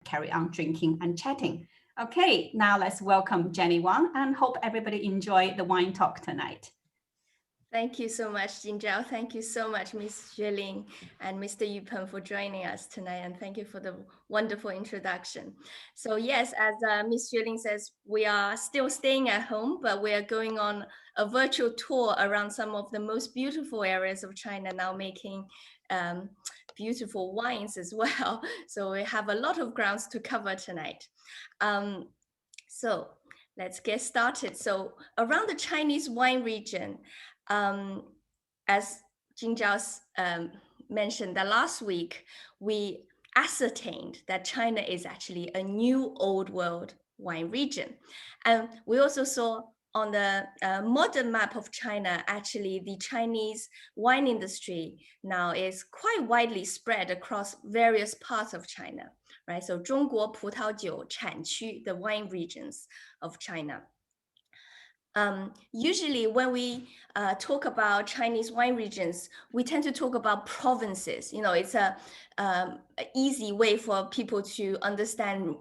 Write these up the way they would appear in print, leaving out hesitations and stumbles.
carry on drinking and chatting. Okay, now let's welcome Janet Wang and hope everybody enjoy the wine talk tonight. Thank you so much, Jinzhao. Thank you so much, Ms. Xueling and Mr. Yupeng for joining us tonight. And thank you for the wonderful introduction. So yes, as Ms. Xueling says, we are still staying at home, but we are going on a virtual tour around some of the most beautiful areas of China, now making beautiful wines as well. So we have a lot of grounds to cover tonight. So let's get started. So around the Chinese wine region, as Jinzhao mentioned, that last week we ascertained that China is actually a new old world wine region. And we also saw on the modern map of China, actually the Chinese wine industry now is quite widely spread across various parts of China, right? So 中国葡萄酒产区, the wine regions of China. Usually when we talk about Chinese wine regions, we tend to talk about provinces. You know, it's a easy way for people to understand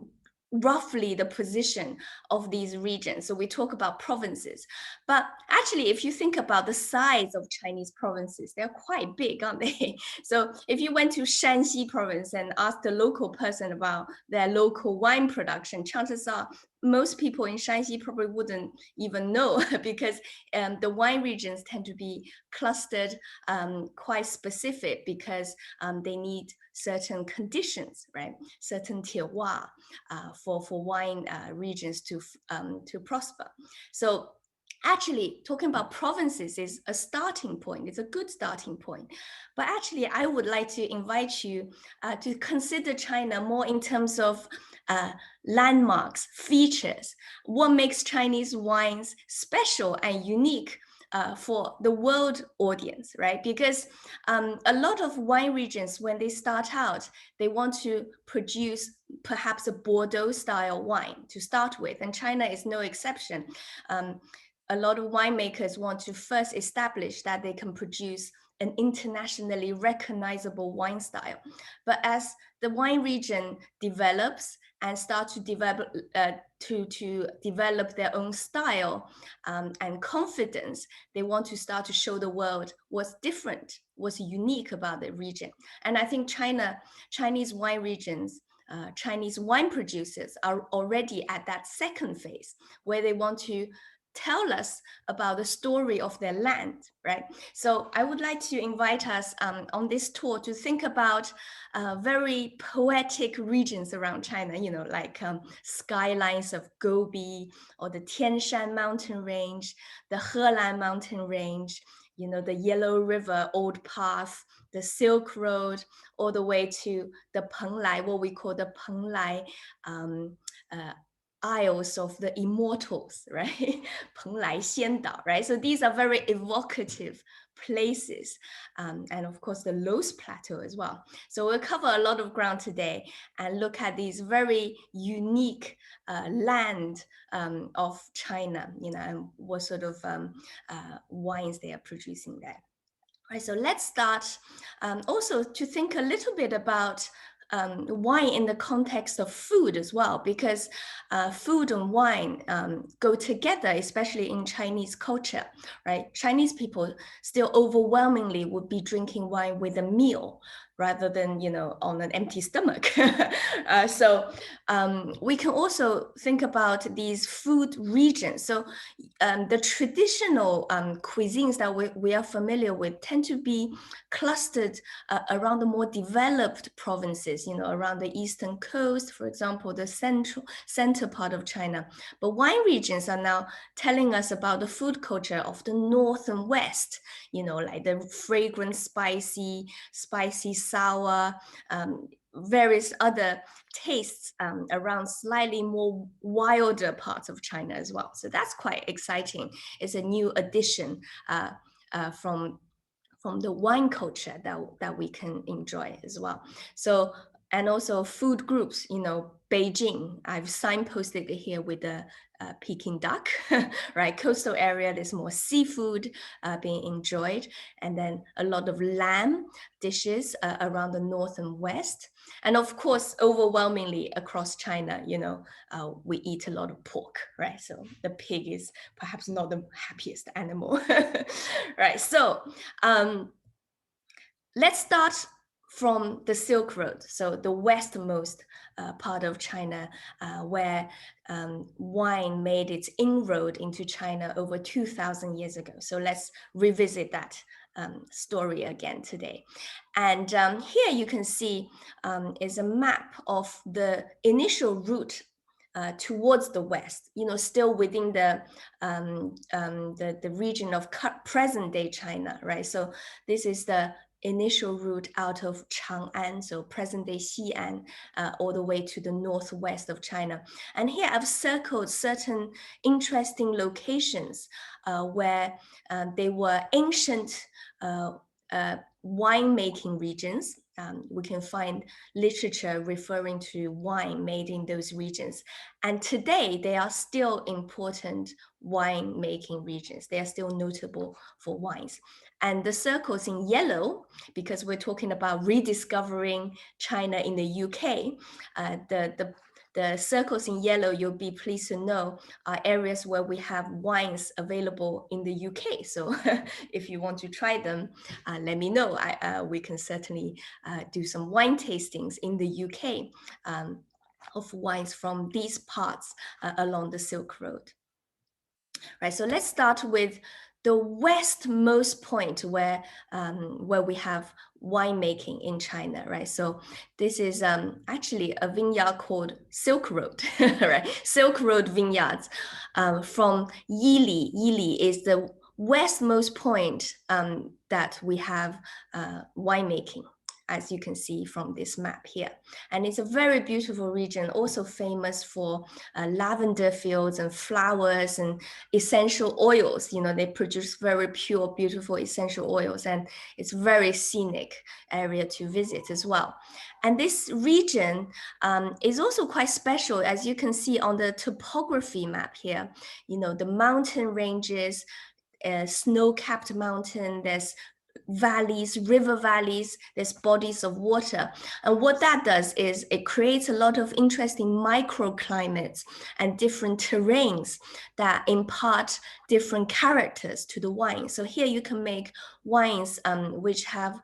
roughly the position of these regions. So we talk about provinces. But actually, if you think about the size of Chinese provinces, they're quite big, aren't they? So if you went to Shanxi province and asked the local person about their local wine production, chances are most people in Shanxi probably wouldn't even know because the wine regions tend to be clustered quite specific because they need certain conditions, right? Certain terroir for wine regions to prosper. So actually, talking about provinces is a starting point. It's a good starting point. But actually, I would like to invite you to consider China more in terms of landmarks, features, what makes Chinese wines special and unique for the world audience, right? Because a lot of wine regions, when they start out, they want to produce perhaps a Bordeaux style wine to start with, and China is no exception. A lot of winemakers want to first establish that they can produce an internationally recognizable wine style. But as the wine region develops and start to develop develop their own style and confidence, they want to start to show the world what's different, what's unique about the region. And I think Chinese wine regions, Chinese wine producers are already at that second phase where they want to tell us about the story of their land, right? So I would like to invite us on this tour to think about very poetic regions around China, you know, like skylines of Gobi or the Tian Shan mountain range, the Helan mountain range, you know, the Yellow River Old Path, the Silk Road, all the way to the Penglai, what we call the Penglai Isles of the Immortals, right? Penglai Xiandao, right? So these are very evocative places, and of course the Loess Plateau as well. So we'll cover a lot of ground today and look at these very unique land of China, you know, and what sort of wines they are producing there. Right, so let's start also to think a little bit about wine in the context of food as well, because food and wine go together, especially in Chinese culture, right? Chinese people still overwhelmingly would be drinking wine with a meal rather than, you know, on an empty stomach. So we can also think about these food regions. So the traditional cuisines that we are familiar with tend to be clustered around the more developed provinces, you know, around the eastern coast, for example, the center part of China. But wine regions are now telling us about the food culture of the north and west, you know, like the fragrant, spicy, sour, various other tastes around slightly more wilder parts of China as well. So that's quite exciting. It's a new addition from the wine culture that we can enjoy as well. So and also food groups, Beijing, I've signposted it here with the Peking duck, right? Coastal area, there's more seafood being enjoyed, and then a lot of lamb dishes around the north and west. And of course, overwhelmingly across China, we eat a lot of pork, right? So the pig is perhaps not the happiest animal, right? So let's start from the Silk Road, so the westmost part of China, where wine made its inroad into China over 2,000 years ago. So let's revisit that story again today. And here you can see is a map of the initial route towards the west, still within the region of present-day China, right? So this is the initial route out of Chang'an, so present-day Xi'an, all the way to the northwest of China. And here I've circled certain interesting locations where they were ancient winemaking regions. We can find literature referring to wine made in those regions. And today, they are still important wine-making regions. They are still notable for wines. And the circles in yellow, because we're talking about rediscovering China in the UK, the circles in yellow, you'll be pleased to know, are areas where we have wines available in the UK. So if you want to try them, let me know. We can certainly do some wine tastings in the UK of wines from these parts along the Silk Road. Right, so let's start with the westmost point where we have winemaking in China, right? So this is actually a vineyard called Silk Road, right? Silk Road vineyards from Yili. Yili is the westmost point that we have winemaking, as you can see from this map here. And it's a very beautiful region, also famous for lavender fields and flowers and essential oils. They produce very pure, beautiful essential oils, and it's a very scenic area to visit as well. And this region is also quite special, as you can see on the topography map here. The mountain ranges, snow-capped mountain, there's valleys, river valleys, there's bodies of water. And what that does is it creates a lot of interesting microclimates and different terrains that impart different characters to the wine. So here you can make wines which have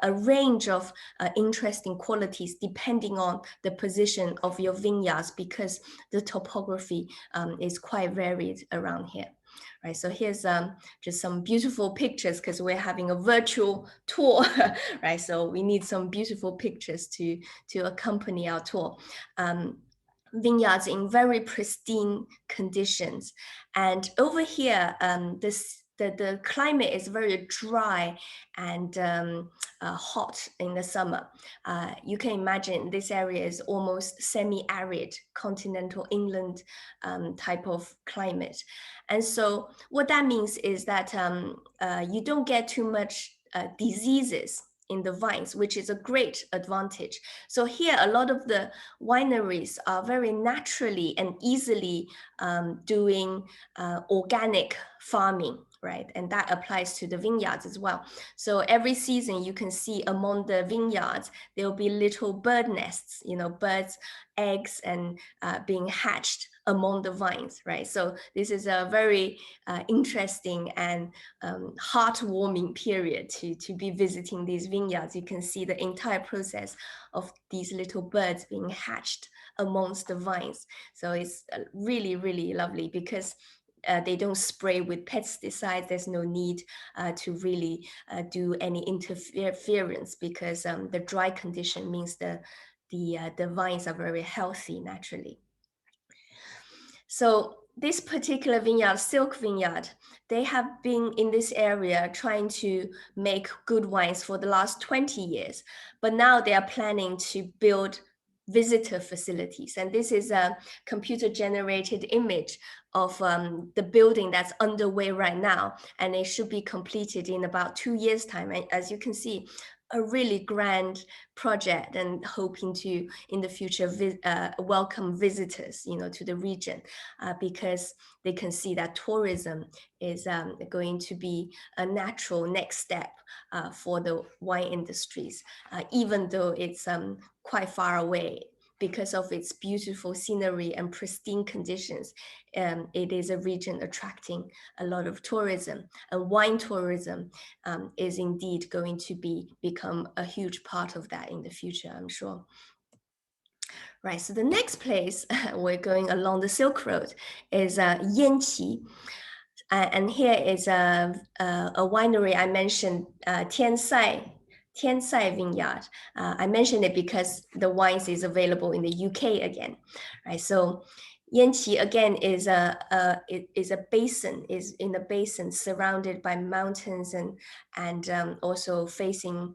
a range of interesting qualities depending on the position of your vineyards, because the topography is quite varied around here. Right, so here's just some beautiful pictures, because we're having a virtual tour, right? So we need some beautiful pictures to accompany our tour. Vineyards in very pristine conditions. And over here, the climate is very dry and hot in the summer. You can imagine this area is almost semi-arid, continental inland type of climate. And so what that means is that you don't get too much diseases in the vines, which is a great advantage. So here, a lot of the wineries are very naturally and easily doing organic farming, right? And that applies to the vineyards as well. So every season you can see among the vineyards, there'll be little bird nests, birds, eggs, and being hatched among the vines, right? So this is a very interesting and heartwarming period to be visiting these vineyards. You can see the entire process of these little birds being hatched amongst the vines. So it's really, really lovely, because they don't spray with pesticides. There's no need to really do any interference, because the dry condition means the vines are very healthy naturally. So this particular vineyard, Silk Vineyard, they have been in this area trying to make good wines for the last 20 years, but now they are planning to build visitor facilities. And this is a computer-generated image of the building that's underway right now, and it should be completed in about 2 years' time. And as you can see, a really grand project and hoping to in the future welcome visitors, to the region, because they can see that tourism is going to be a natural next step for the wine industries, even though it's quite far away. Because of its beautiful scenery and pristine conditions, it is a region attracting a lot of tourism, and wine tourism is indeed going to become a huge part of that in the future, I'm sure. Right, so the next place we're going along the Silk Road is Yanqi. And here is a winery I mentioned, Tiansai Vineyard. I mentioned it because the wines is available in the UK again, right? So Yanqi again is a basin surrounded by mountains and also facing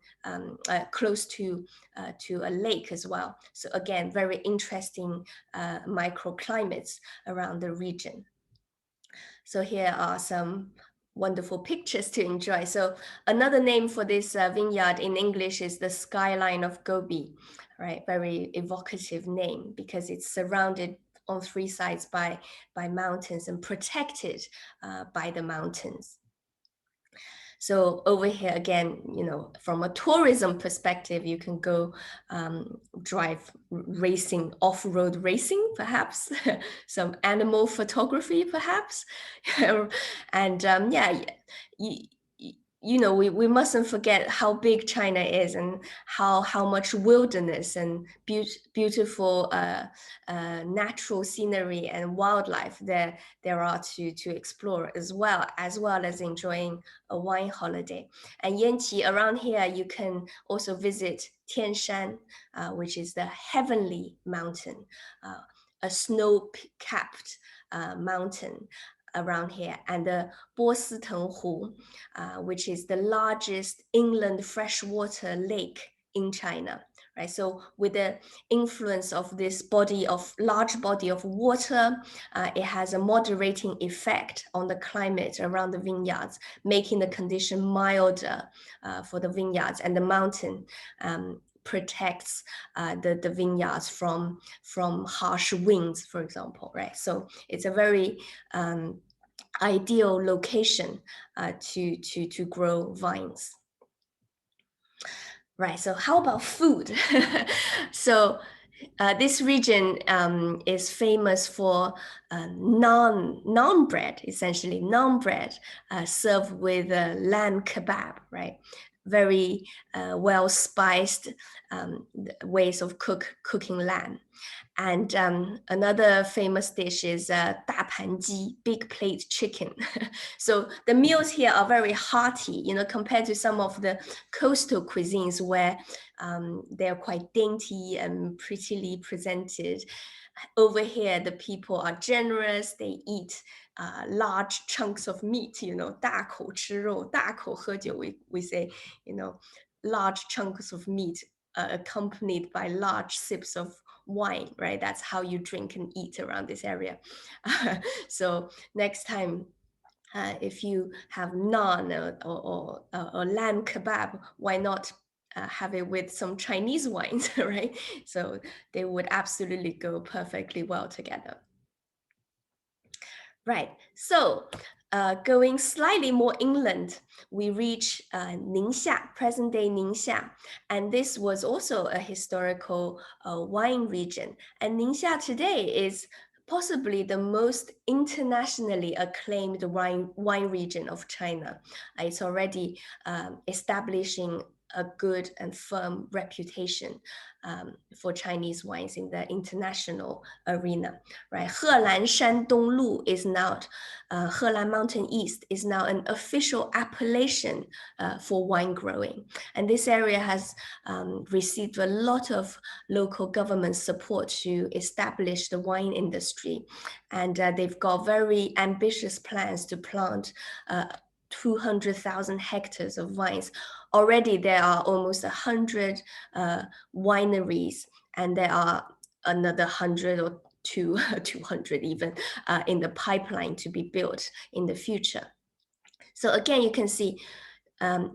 close to a lake as well. So again, very interesting microclimates around the region. So here are some wonderful pictures to enjoy. So another name for this vineyard in English is the Skyline of Gobi, right? Very evocative name because it's surrounded on three sides by mountains and protected by the mountains. So over here again, from a tourism perspective, you can go drive racing, off-road racing, perhaps, some animal photography, perhaps, and yeah, we mustn't forget how big China is and how much wilderness and beautiful natural scenery and wildlife there are to explore as well as enjoying a wine holiday. And Yanqi, around here, you can also visit Tianshan, which is the heavenly mountain, a snow-capped mountain around here, and the Bositenghu, which is the largest inland freshwater lake in China. Right, so with the influence of this large body of water, it has a moderating effect on the climate around the vineyards, making the condition milder for the vineyards, and the mountain protects the vineyards from harsh winds, for example, right? So it's a very ideal location to grow vines. Right, so how about food? So this region is famous for naan bread, essentially naan bread served with lamb kebab, right? Very well spiced ways of cooking lamb. And another famous dish is 大盘鸡, big plate chicken. So the meals here are very hearty, compared to some of the coastal cuisines where they're quite dainty and prettily presented. Over here, the people are generous. They eat large chunks of meat, 大口吃肉,大口喝酒, we say, large chunks of meat accompanied by large sips of wine, right? That's how you drink and eat around this area. So next time, if you have naan or lamb kebab, why not have it with some Chinese wines, right? So they would absolutely go perfectly well together. Right, so going slightly more inland, we reach Ningxia, present-day Ningxia, and this was also a historical wine region. And Ningxia today is possibly the most internationally acclaimed wine region of China. It's already establishing a good and firm reputation for Chinese wines in the international arena, right? Helan Shandong Lu is now, Helan Mountain East is now an official appellation for wine growing. And this area has received a lot of local government support to establish the wine industry. And they've got very ambitious plans to plant 200,000 hectares of vines. Already there are almost 100 wineries, and there are another 100 or 200 even in the pipeline to be built in the future. So again, you can see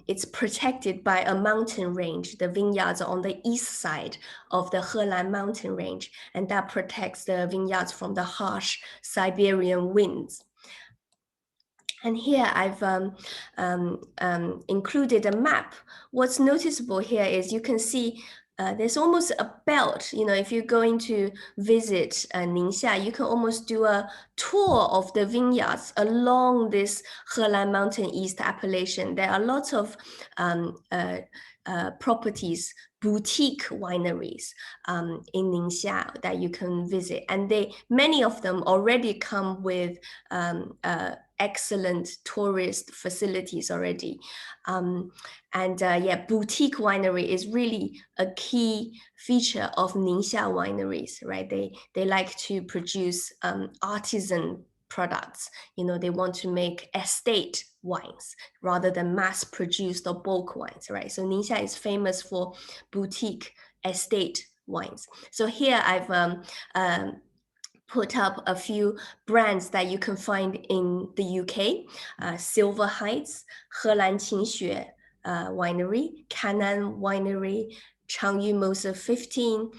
it's protected by a mountain range. The vineyards are on the east side of the Helan mountain range, and that protects the vineyards from the harsh Siberian winds. And here I've included a map. What's noticeable here is you can see there's almost a belt. You know, if you're going to visit Ningxia, you can almost do a tour of the vineyards along this Helan Mountain East appellation. There are lots of properties, boutique wineries in Ningxia that you can visit, and many of them already come with excellent tourist facilities already. Yeah, boutique winery is really a key feature of Ningxia wineries, right? They like to produce artisan products. You know, they want to make estate wines rather than mass-produced or bulk wines, right? So Ningxia is famous for boutique estate wines. So here I've put up a few brands that you can find in the UK, Silver Heights, Helan Qingxue Winery, Canaan Winery, Changyu Moser 15,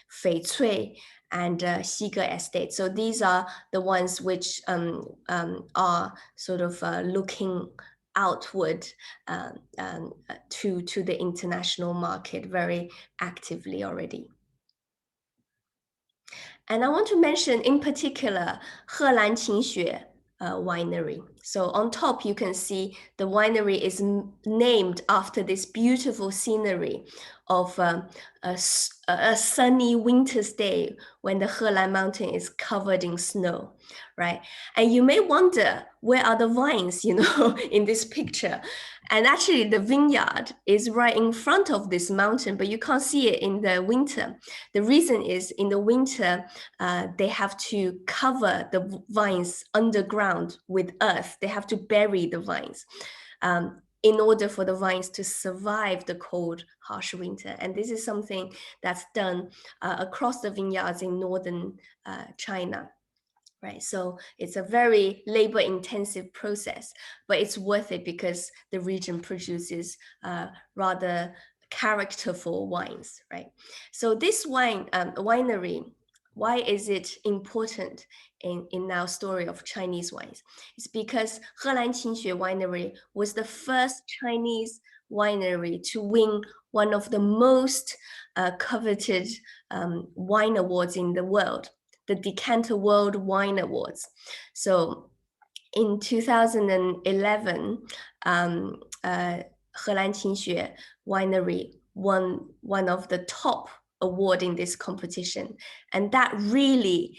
Fei Cui, and Xige Estate. So these are the ones which are sort of looking outward to the international market very actively already. And I want to mention in particular Helan Qingxue Winery. So on top, you can see the winery is named after this beautiful scenery of a sunny winter's day when the Helan Mountain is covered in snow, right? And you may wonder, where are the vines, you know, in this picture? And actually the vineyard is right in front of this mountain, but you can't see it in the winter. The reason is in the winter, they have to cover the vines underground with earth. They have to bury the vines in order for the vines to survive the cold, harsh winter. And this is something that's done across the vineyards in northern China. Right, so it's a very labor-intensive process, but it's worth it because the region produces rather characterful wines, right? So this winery, why is it important in our story of Chinese wines? It's because Helan Qingxue Winery was the first Chinese winery to win one of the most coveted wine awards in the world, the Decanter World Wine Awards. So in 2011, Helan Qingxue Winery won one of the top award in this competition. And that really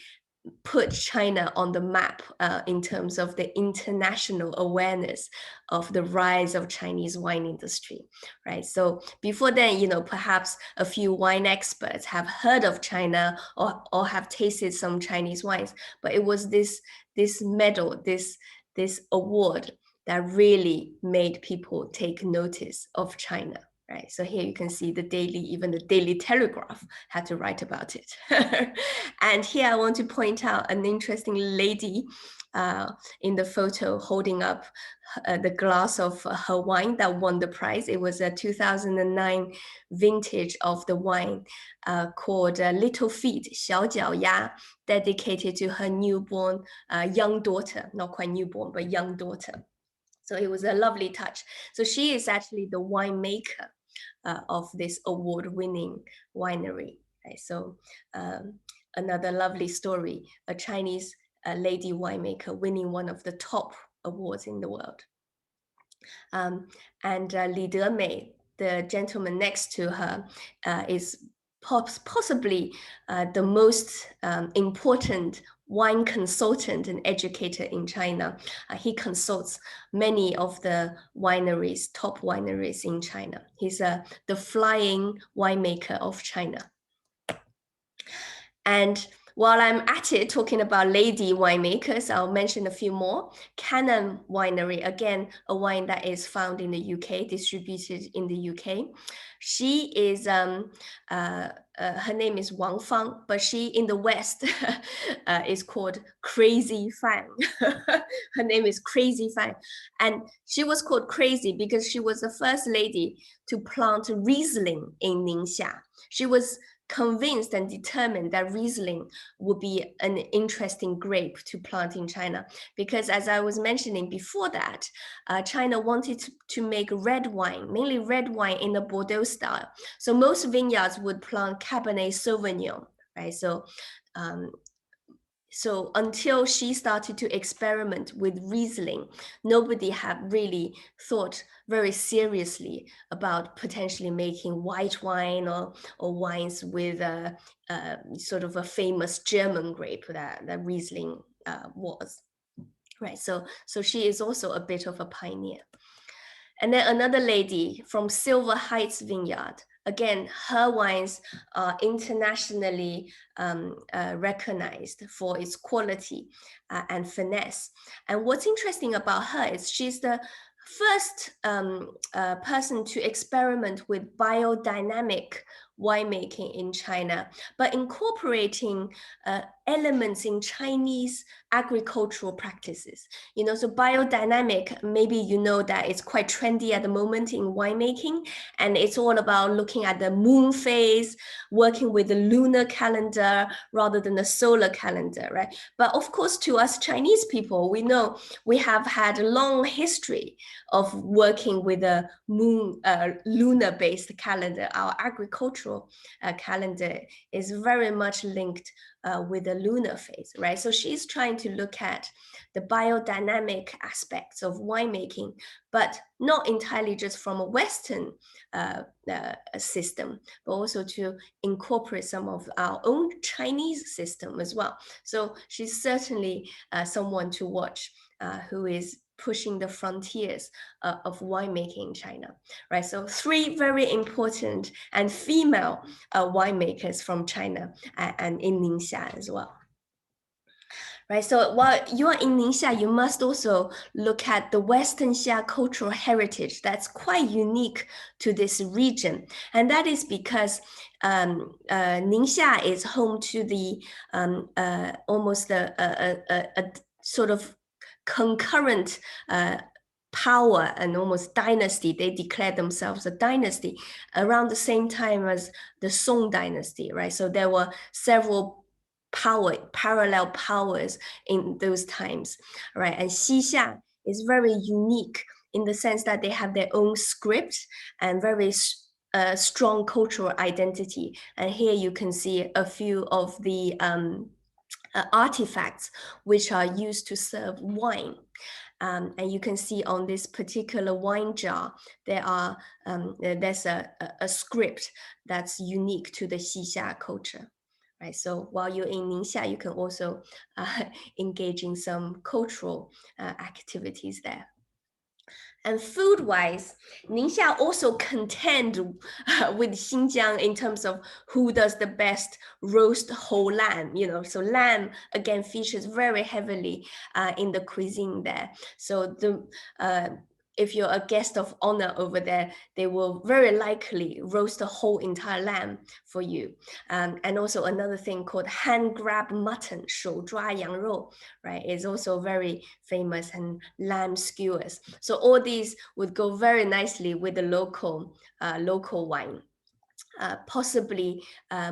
put China on the map in terms of the international awareness of the rise of Chinese wine industry, right? So before then, you know, perhaps a few wine experts have heard of China or have tasted some Chinese wines, but it was this medal, this award that really made people take notice of China. Right, so here you can see even the Daily Telegraph had to write about it. And here I want to point out an interesting lady in the photo holding up the glass of her wine that won the prize. It was a 2009 vintage of the wine called Little Feet, 小脚丫, dedicated to her newborn young daughter, not quite newborn, but young daughter. So it was a lovely touch. So she is actually the winemaker of this award-winning winery. Right? So another lovely story, a Chinese lady winemaker winning one of the top awards in the world. And Li Demei, the gentleman next to her, is possibly the most important wine consultant and educator in China. He consults many of the wineries, top wineries in China. He's the flying winemaker of China. And while I'm at it talking about lady winemakers, I'll mention a few more. Cannon Winery, again, a wine that is found in the UK, distributed in the UK. She is, her name is Wang Fang, but she in the West is called Crazy Fang. Her name is Crazy Fang. And she was called Crazy because she was the first lady to plant Riesling in Ningxia. She was convinced and determined that Riesling would be an interesting grape to plant in China, because as I was mentioning before that, China wanted to make red wine, mainly red wine in the Bordeaux style. So most vineyards would plant Cabernet Sauvignon, right? So until she started to experiment with Riesling, nobody had really thought very seriously about potentially making white wine or wines with sort of a famous German grape that Riesling was. Right, so she is also a bit of a pioneer. And then another lady from Silver Heights Vineyard. Again, her wines are internationally recognized for its quality and finesse. And what's interesting about her is she's the first person to experiment with biodynamic winemaking in China, but incorporating elements in Chinese agricultural practices. You know, so biodynamic, maybe you know that it's quite trendy at the moment in winemaking, and it's all about looking at the moon phase, working with the lunar calendar rather than the solar calendar, right? But of course, to us Chinese people, we know we have had a long history of working with a moon, lunar-based calendar. Our agricultural calendar is very much linked with the lunar phase, right? So she's trying to look at the biodynamic aspects of winemaking, but not entirely just from a Western system, but also to incorporate some of our own Chinese system as well. So she's certainly someone to watch who is pushing the frontiers of winemaking in China, right? So 3 very important and female winemakers from China and in Ningxia as well. Right, so while you are in Ningxia, you must also look at the Western Xia cultural heritage that's quite unique to this region. And that is because Ningxia is home to the almost a sort of concurrent power and almost dynasty. They declared themselves a dynasty around the same time as the Song dynasty, right? So there were several parallel powers in those times, right? And Xixia is very unique in the sense that they have their own script and very strong cultural identity. And here you can see a few of the artifacts which are used to serve wine. And you can see on this particular wine jar, there's a script that's unique to the Xixia culture. Right, so while you're in Ningxia, you can also engage in some cultural activities there. And food-wise, Ningxia also contend with Xinjiang in terms of who does the best roast whole lamb. You know, so lamb again features very heavily in the cuisine there. So if you're a guest of honor over there, they will very likely roast a whole entire lamb for you. And also another thing called hand grab mutton, 手抓羊肉, right, is also very famous, and lamb skewers. So all these would go very nicely with the local wine. Possibly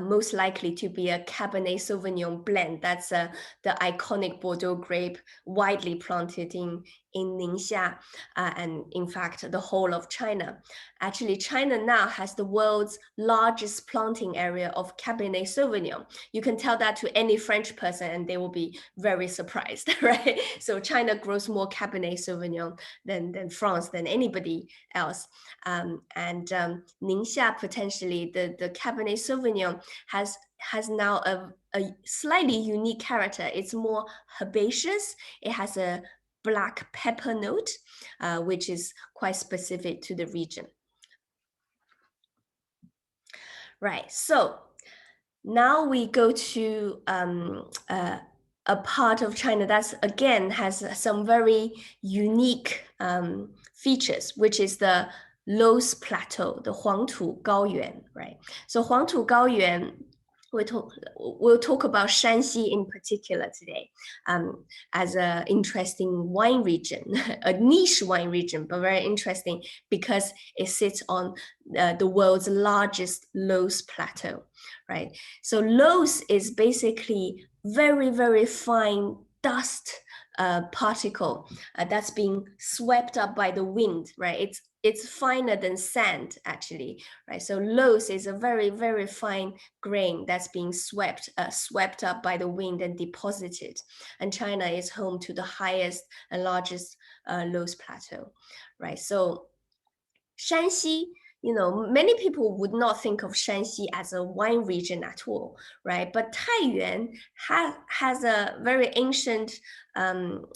most likely to be a Cabernet Sauvignon blend. That's the iconic Bordeaux grape, widely planted in Ningxia, and in fact, the whole of China. Actually, China now has the world's largest planting area of Cabernet Sauvignon. You can tell that to any French person and they will be very surprised, right? So China grows more Cabernet Sauvignon than France, than anybody else. Ningxia, potentially, the Cabernet Sauvignon has now a slightly unique character. It's more herbaceous. It has a black pepper note, which is quite specific to the region. Right, so Now we go to a part of China that's again has some very unique features, which is the Loess Plateau, the Huangtu Gaoyuan, right? So Huangtu Gaoyuan, we'll talk about Shanxi in particular today as an interesting wine region, a niche wine region, but very interesting because it sits on the world's largest Loess Plateau, right? So Loess is basically very, very fine dust particle that's being swept up by the wind, right? It's finer than sand, actually, right? So loess is a very, very fine grain that's being swept up by the wind and deposited. And China is home to the highest and largest loess plateau, right? So Shanxi, many people would not think of Shanxi as a wine region at all, right? But Taiyuan has a very ancient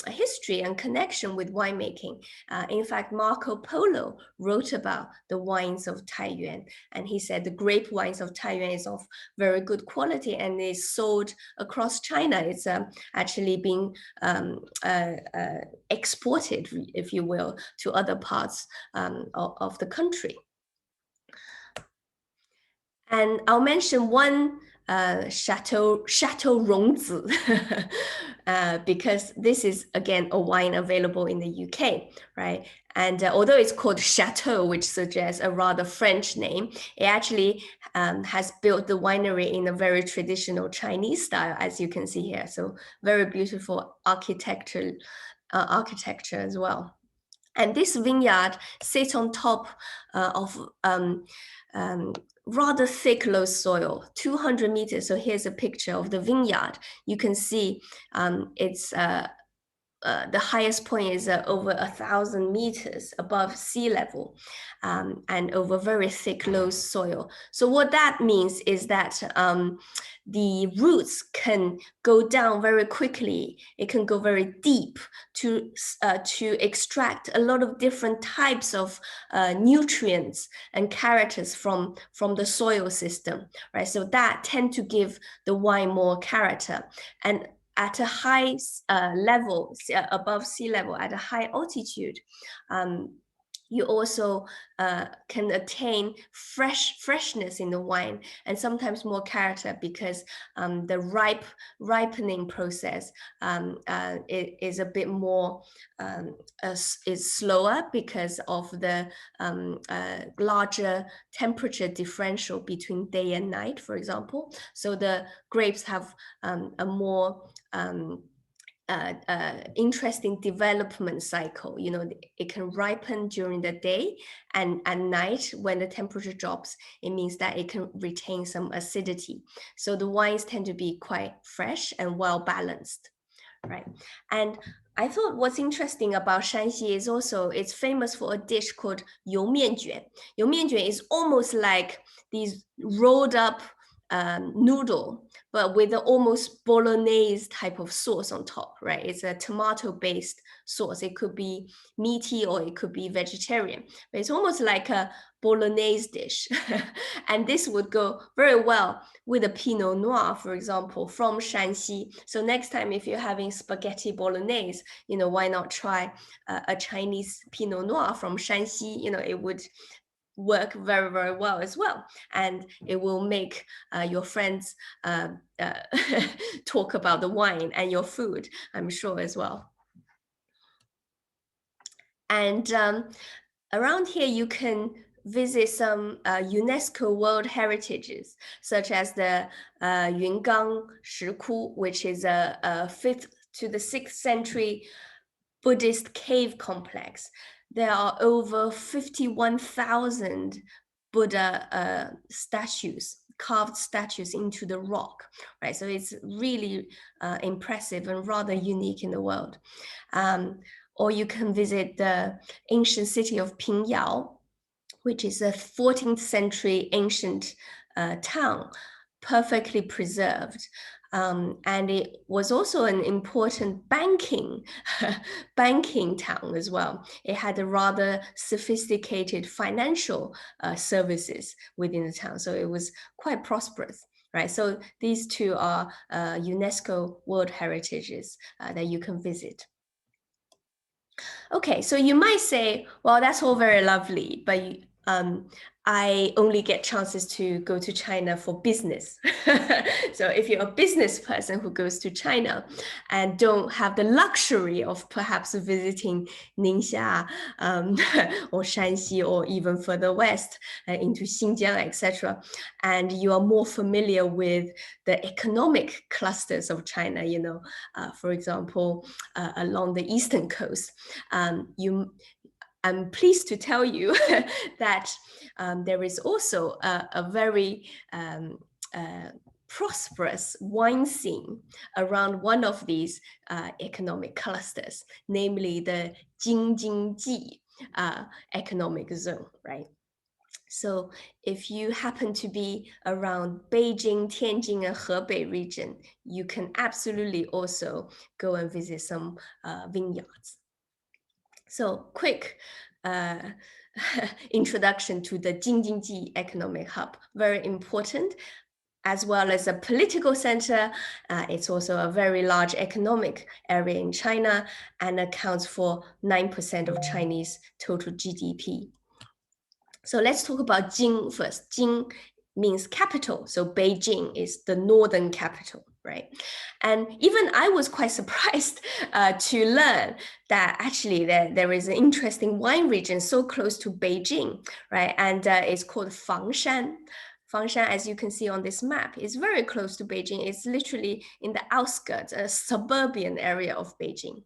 history and connection with winemaking. In fact, Marco Polo wrote about the wines of Taiyuan, and he said the grape wines of Taiyuan is of very good quality and is sold across China. It's actually being exported, if you will, to other parts of the country. And I'll mention one Chateau Rongzi, because this is again a wine available in the UK, right? And although it's called Chateau, which suggests a rather French name, it actually has built the winery in a very traditional Chinese style, as you can see here. So very beautiful architecture as well. And this vineyard sits on top of rather thick loess soil, 200 meters. So here's a picture of the vineyard. You can see it's the highest point is over 1,000 meters above sea level, and over very thick loess soil. So what that means is that the roots can go down very quickly. It can go very deep to extract a lot of different types of nutrients and characters from the soil system, right? So that tend to give the wine more character. And at a high level, above sea level, at a high altitude, you also can attain freshness in the wine and sometimes more character because the ripening process is a bit more is slower because of the larger temperature differential between day and night, for example. So the grapes have a more interesting development cycle. It can ripen during the day, and at night when the temperature drops, it means that it can retain some acidity. So the wines tend to be quite fresh and well balanced, right? And I thought what's interesting about Shanxi is also it's famous for a dish called 油面卷. 油面卷 is almost like these rolled up noodle, but with an almost bolognese type of sauce on top, right? It's a tomato-based sauce. It could be meaty or it could be vegetarian, but it's almost like a bolognese dish. And this would go very well with a Pinot Noir, for example, from Shanxi. So next time, if you're having spaghetti bolognese, why not try a Chinese Pinot Noir from Shanxi? It would work very, very well as well. And it will make your friends talk about the wine and your food, I'm sure, as well. And around here, you can visit some UNESCO World Heritages, such as the Yungang Shiku, which is a 5th to the 6th century Buddhist cave complex. There are over 51,000 Buddha statues, carved statues into the rock, right? So it's really impressive and rather unique in the world. Or you can visit the ancient city of Pingyao, which is a 14th century ancient town, perfectly preserved. And it was also an important banking town as well. It had a rather sophisticated financial services within the town, so it was quite prosperous, right? So these two are UNESCO World Heritages that you can visit. Okay, so you might say, well, that's all very lovely, but I only get chances to go to China for business. So if you're a business person who goes to China and don't have the luxury of perhaps visiting Ningxia or Shanxi or even further west into Xinjiang, etc., and you are more familiar with the economic clusters of China, for example, along the eastern coast, I'm pleased to tell you that there is also a very prosperous wine scene around one of these economic clusters, namely the Jingjingji economic zone, right? So if you happen to be around Beijing, Tianjin, and Hebei region, you can absolutely also go and visit some vineyards. So quick introduction to the Jingjingji economic hub, very important, as well as a political center. It's also a very large economic area in China and accounts for 9% of Chinese total GDP. So let's talk about Jing first. Jing means capital. So Beijing is the northern capital, right? And even I was quite surprised to learn that actually there is an interesting wine region so close to Beijing, right? And it's called Fangshan. Fangshan, as you can see on this map, is very close to Beijing. It's literally in the outskirts, a suburban area of Beijing.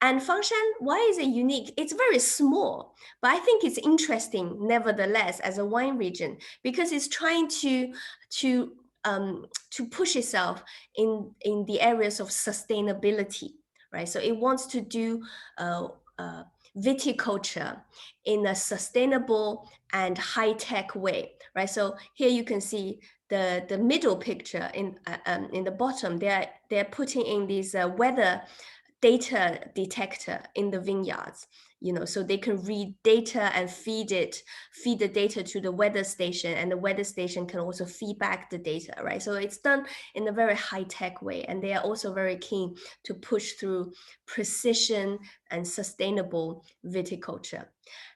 And Fangshan, why is it unique? It's very small, but I think it's interesting nevertheless as a wine region because it's trying to push itself in the areas of sustainability, right? So it wants to do viticulture in a sustainable and high-tech way, right? So here you can see the middle picture in the bottom. They're putting in these weather data detector in the vineyards, so they can read data and feed the data to the weather station, and the weather station can also feed back the data, right? So it's done in a very high-tech way, and they are also very keen to push through precision and sustainable viticulture.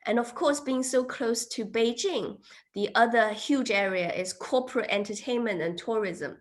And of course, being so close to Beijing, the other huge area is corporate entertainment and tourism.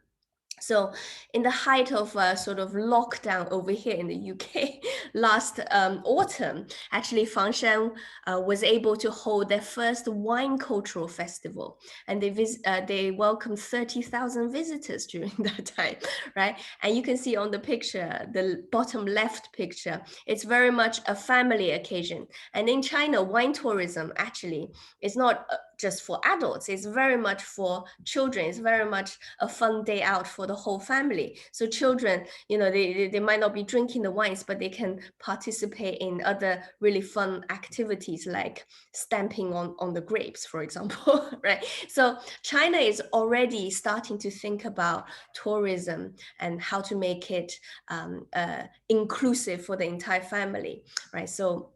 So in the height of sort of lockdown over here in the UK last autumn, actually Fangshan was able to hold their first wine cultural festival, and they welcomed 30,000 visitors during that time, right? And you can see on the picture, the bottom left picture, it's very much a family occasion. And in China, wine tourism actually is not just for adults, it's very much for children. It's very much a fun day out for the whole family. So children, they might not be drinking the wines, but they can participate in other really fun activities like stamping on the grapes, for example, right? So China is already starting to think about tourism and how to make it inclusive for the entire family, right? So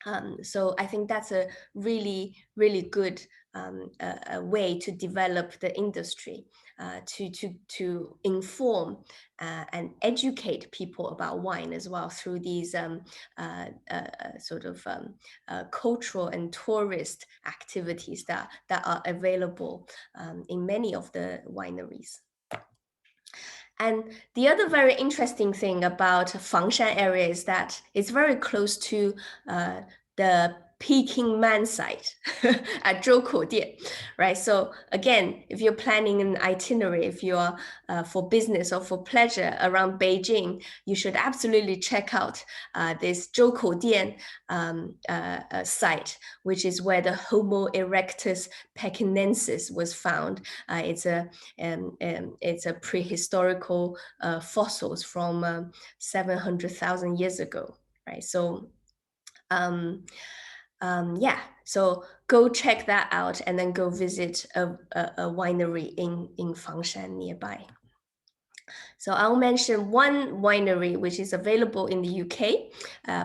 I think that's a really, really good a way to develop the industry, to inform and educate people about wine as well through these cultural and tourist activities that are available in many of the wineries. And the other very interesting thing about Fangshan area is that it's very close to the Peking Man site at Zhoukou, right? So again, if you're planning an itinerary, if you're for business or for pleasure around Beijing, you should absolutely check out this Zhoukou site, which is where the Homo erectus pekinensis was found. It's a prehistorical fossils from 700,000 years ago, right? So so go check that out and then go visit a winery in Fangshan nearby. So I'll mention one winery which is available in the UK,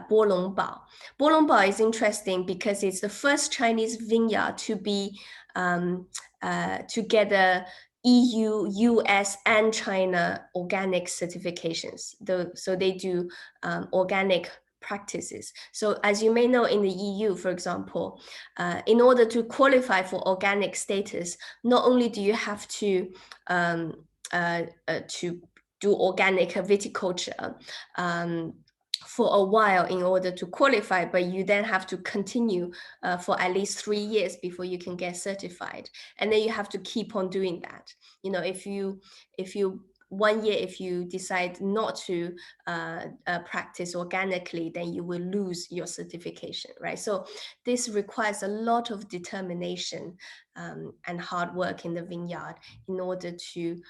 Bolongbao. Bolongbao is interesting because it's the first Chinese vineyard to be to get a EU, US, and China organic certifications. So they do organic practices. So as you may know, in the EU, for example, in order to qualify for organic status, not only do you have to do organic viticulture for a while in order to qualify, but you then have to continue for at least 3 years before you can get certified. And then you have to keep on doing that. You know, if you 1 year, if you decide not to practice organically, then you will lose your certification, right? So this requires a lot of determination and hard work in the vineyard in order to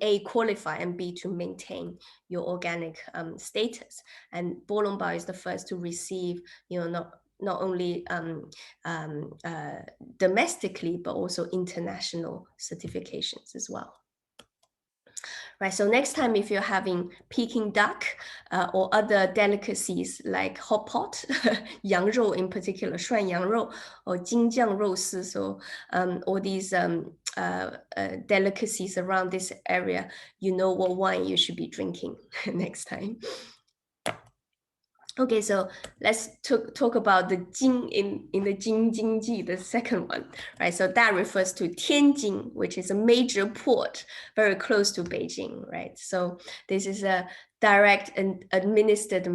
A, qualify, and B, to maintain your organic status. And Bolongbao is the first to receive, you know, not only domestically, but also international certifications as well. Right, so next time if you're having Peking duck or other delicacies like hot pot, 羊肉 in particular, 涮羊肉 or 京酱肉丝, so all these delicacies around this area, you know what wine you should be drinking next time. Okay, so let's talk about the Jing in the Jing-Jing-Ji, the second one, right? So that refers to Tianjin, which is a major port very close to Beijing, right? So this is a direct and administered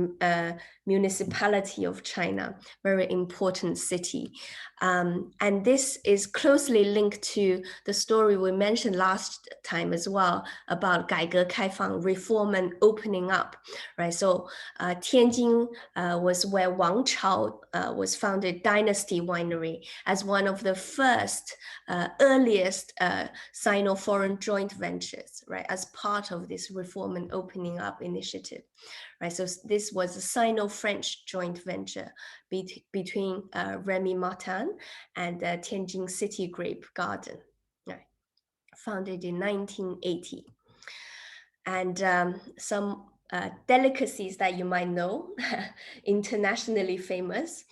municipality of China, very important city. And this is closely linked to the story we mentioned last time as well about 改革开放, reform and opening up, right? So Tianjin was where Wang Chao was founded, Dynasty Winery, as one of the first, earliest Sino-foreign joint ventures, right? As part of this reform and opening up initiative, right? So this was a Sino-French joint venture between Remy Martin and Tianjin City Grape Garden, right? Founded in 1980. And some delicacies that you might know, internationally famous,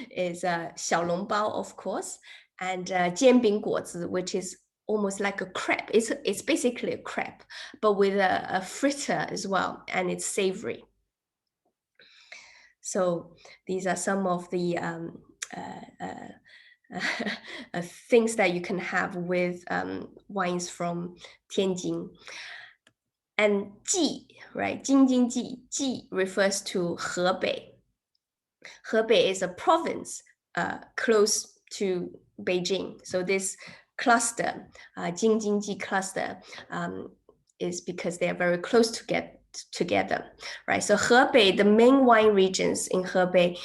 is 小笼包, of course, and 煎饼果子, which is almost like a crepe. It's basically a crepe, but with a fritter as well, and it's savory. So these are some of the things that you can have with wines from Tianjin. And Ji, right? Jing-Jing-Ji. Ji refers to Hebei. Hebei is a province close to Beijing. So this cluster, Jing-Jing-Ji cluster, is because they are very close together, right? So Hebei, the main wine regions in Hebei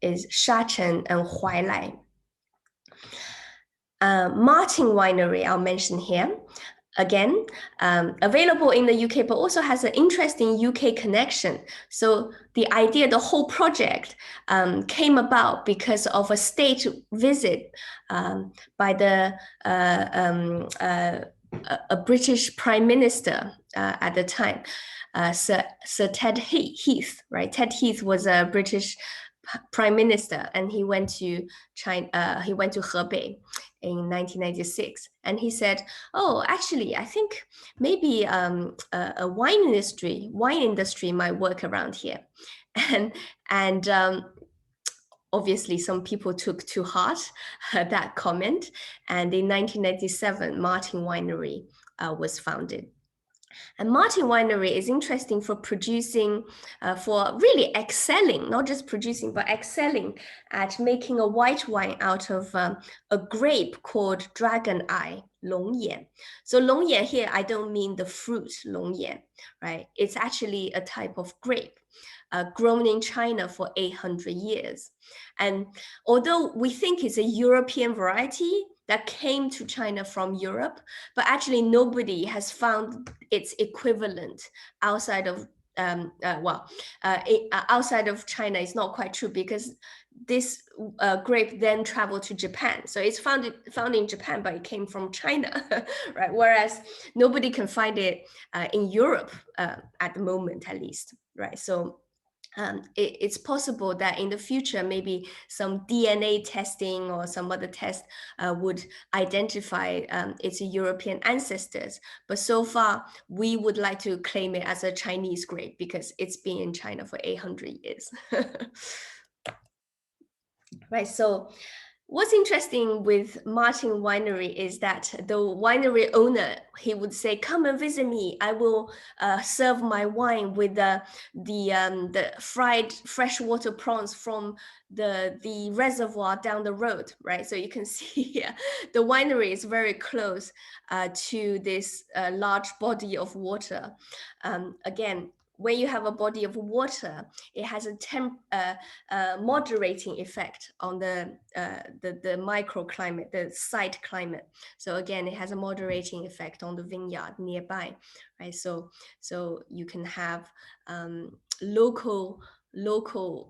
is Shachen and Huailai. Martin Winery, I'll mention here. Again, available in the UK, but also has an interesting UK connection. So the idea, the whole project came about because of a state visit by a British Prime Minister at the time, Sir Ted Heath, right? Ted Heath was a British Prime Minister, and he went to China. He went to Hebei in 1996, and he said, "Oh, actually, I think maybe a wine industry might work around here," and obviously some people took to heart that comment, and in 1997, Martin Winery was founded. And Martin Winery is interesting for producing, for really excelling, not just producing, but excelling at making a white wine out of a grape called Dragon Eye, 龙眼. So 龙眼 here, I don't mean the fruit 龙眼, right? It's actually a type of grape grown in China for 800 years. And although we think it's a European variety that came to China from Europe, but actually nobody has found its equivalent outside of outside of China. Is not quite true, because this grape then traveled to Japan. So it's found in Japan, but it came from China, right? Whereas nobody can find it in Europe at the moment, at least, right? So it's possible that in the future, maybe some DNA testing or some other test would identify its European ancestors. But so far, we would like to claim it as a Chinese grape because it's been in China for 800 years. Right, so what's interesting with Martin Winery is that the winery owner, he would say, "Come and visit me. I will serve my wine with the fried freshwater prawns from the reservoir down the road." Right, so you can see here, the winery is very close to this large body of water. Again, when you have a body of water, it has a moderating effect on the microclimate, the site climate. So again, it has a moderating effect on the vineyard nearby, right? So you can have local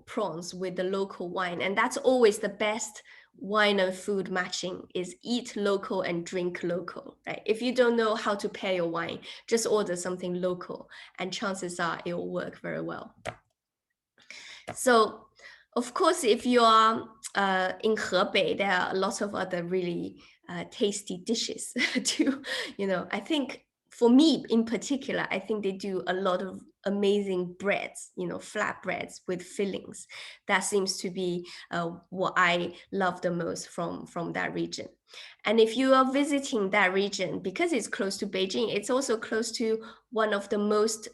prawns with the local wine, and that's always the best wine and food matching, is eat local and drink local, right? If you don't know how to pair your wine, just order something local, and chances are it will work very well. So, of course, if you are in Hebei, there are lots of other really tasty dishes too. I think for me in particular, I think they do a lot of amazing breads, flatbreads with fillings. That seems to be what I love the most from that region. And if you are visiting that region, because it's close to Beijing, it's also close to one of the most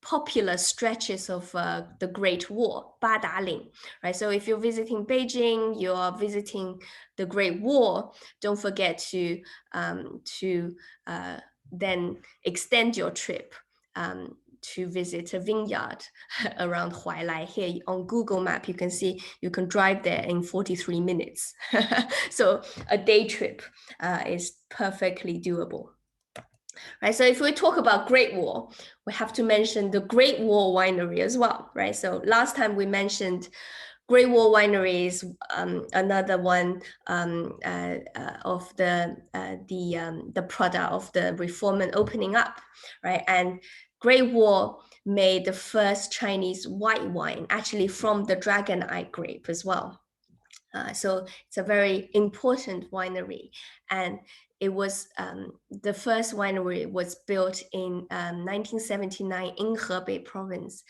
popular stretches of the Great Wall, Badaling, right? So if you're visiting Beijing, you're visiting the Great Wall, don't forget to then extend your trip to visit a vineyard around Huailai. Here on Google Map, you can see you can drive there in 43 minutes. So a day trip is perfectly doable. Right, so if we talk about Great Wall, we have to mention the Great Wall Winery as well, right? So last time we mentioned Great Wall Winery is another one of the product of the reform and opening up, right? And Great Wall made the first Chinese white wine, actually from the Dragon Eye grape as well. So it's a very important winery, and it was the first winery was built in 1979 in Hebei province.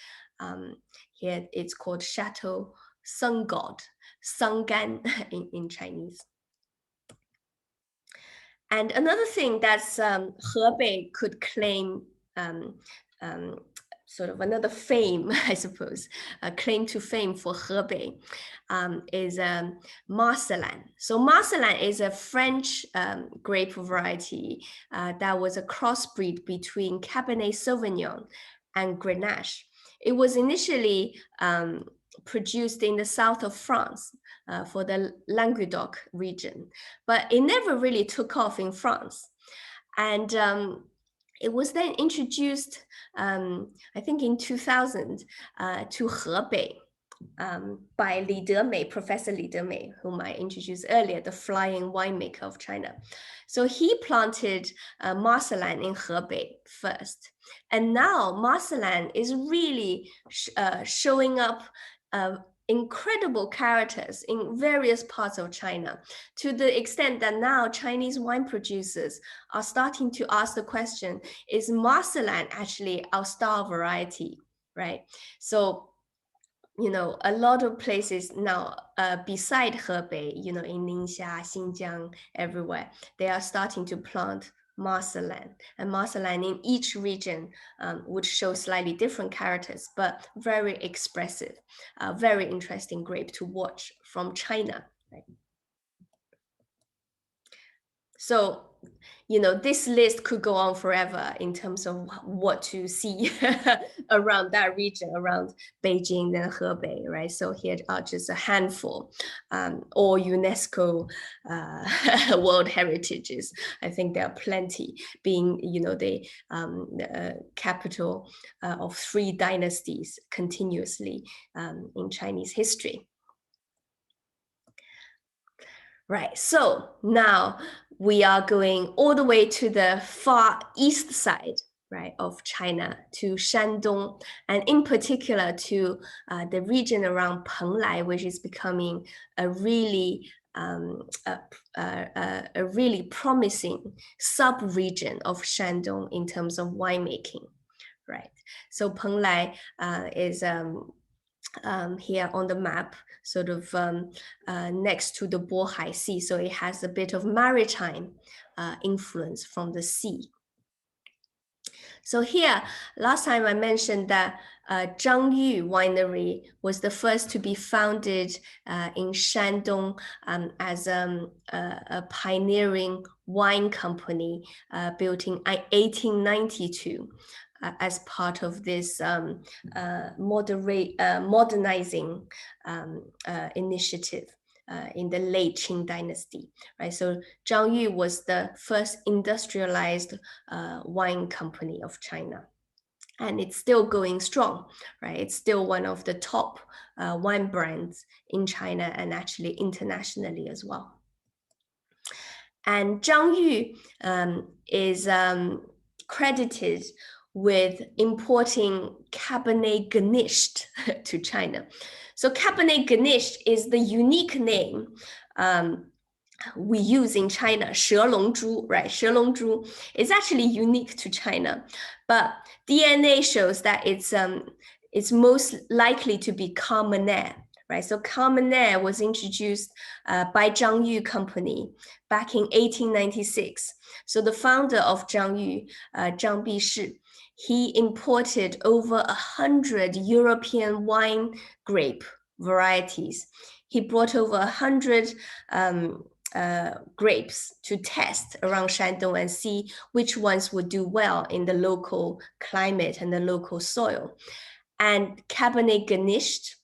Here it's called Chateau Sun God, Sangan in Chinese. And another thing that Hebei could claim, sort of another fame, I suppose, claim to fame for Hebei is Marcelin. So Marcelin is a French grape variety that was a crossbreed between Cabernet Sauvignon and Grenache. It was initially produced in the south of France for the Languedoc region, but it never really took off in France. And it was then introduced, I think in 2000, to Hebei by Li Demei, Professor Li Demei, whom I introduced earlier, the flying winemaker of China. So he planted Marcelin in Hebei first. And now Marcelin is really showing up incredible characters in various parts of China, to the extent that now Chinese wine producers are starting to ask the question, is Marcelin actually our star variety, right? So, a lot of places now beside Hebei, in Ningxia, Xinjiang, everywhere, they are starting to plant Marcelin. And Marcelin in each region would show slightly different characters, but very expressive, very interesting grape to watch from China. Right? So, this list could go on forever in terms of what to see around that region, around Beijing and Hebei, right? So here are just a handful, all UNESCO World Heritages. I think there are plenty, being, the capital of 3 dynasties continuously in Chinese history. Right, so now we are going all the way to the far east side right, of China to Shandong, and in particular to the region around Penglai, which is becoming a really a really promising sub-region of Shandong in terms of winemaking, right? So Penglai is here on the map, sort of next to the Bohai Sea. So it has a bit of maritime influence from the sea. So here, last time I mentioned that Zhangyu Winery was the first to be founded in Shandong as a pioneering wine company built in 1892 as part of this modernizing initiative in the late Qing dynasty, right? So Zhangyu was the first industrialized wine company of China. And it's still going strong, right? It's still one of the top wine brands in China and actually internationally as well. And Zhangyu is credited with importing Cabernet Grenache to China. So Cabernet Grenache is the unique name we use in China, 蛇龙珠, right? 蛇龙珠 is actually unique to China, but DNA shows that it's most likely to be Carmener, right? So Carmener was introduced by Zhangyu Company back in 1896. So the founder of Zhangyu, Zhang Bishi, he imported over 100 European wine grape varieties. He brought over 100 grapes to test around Shandong and see which ones would do well in the local climate and the local soil. And Cabernet Grenache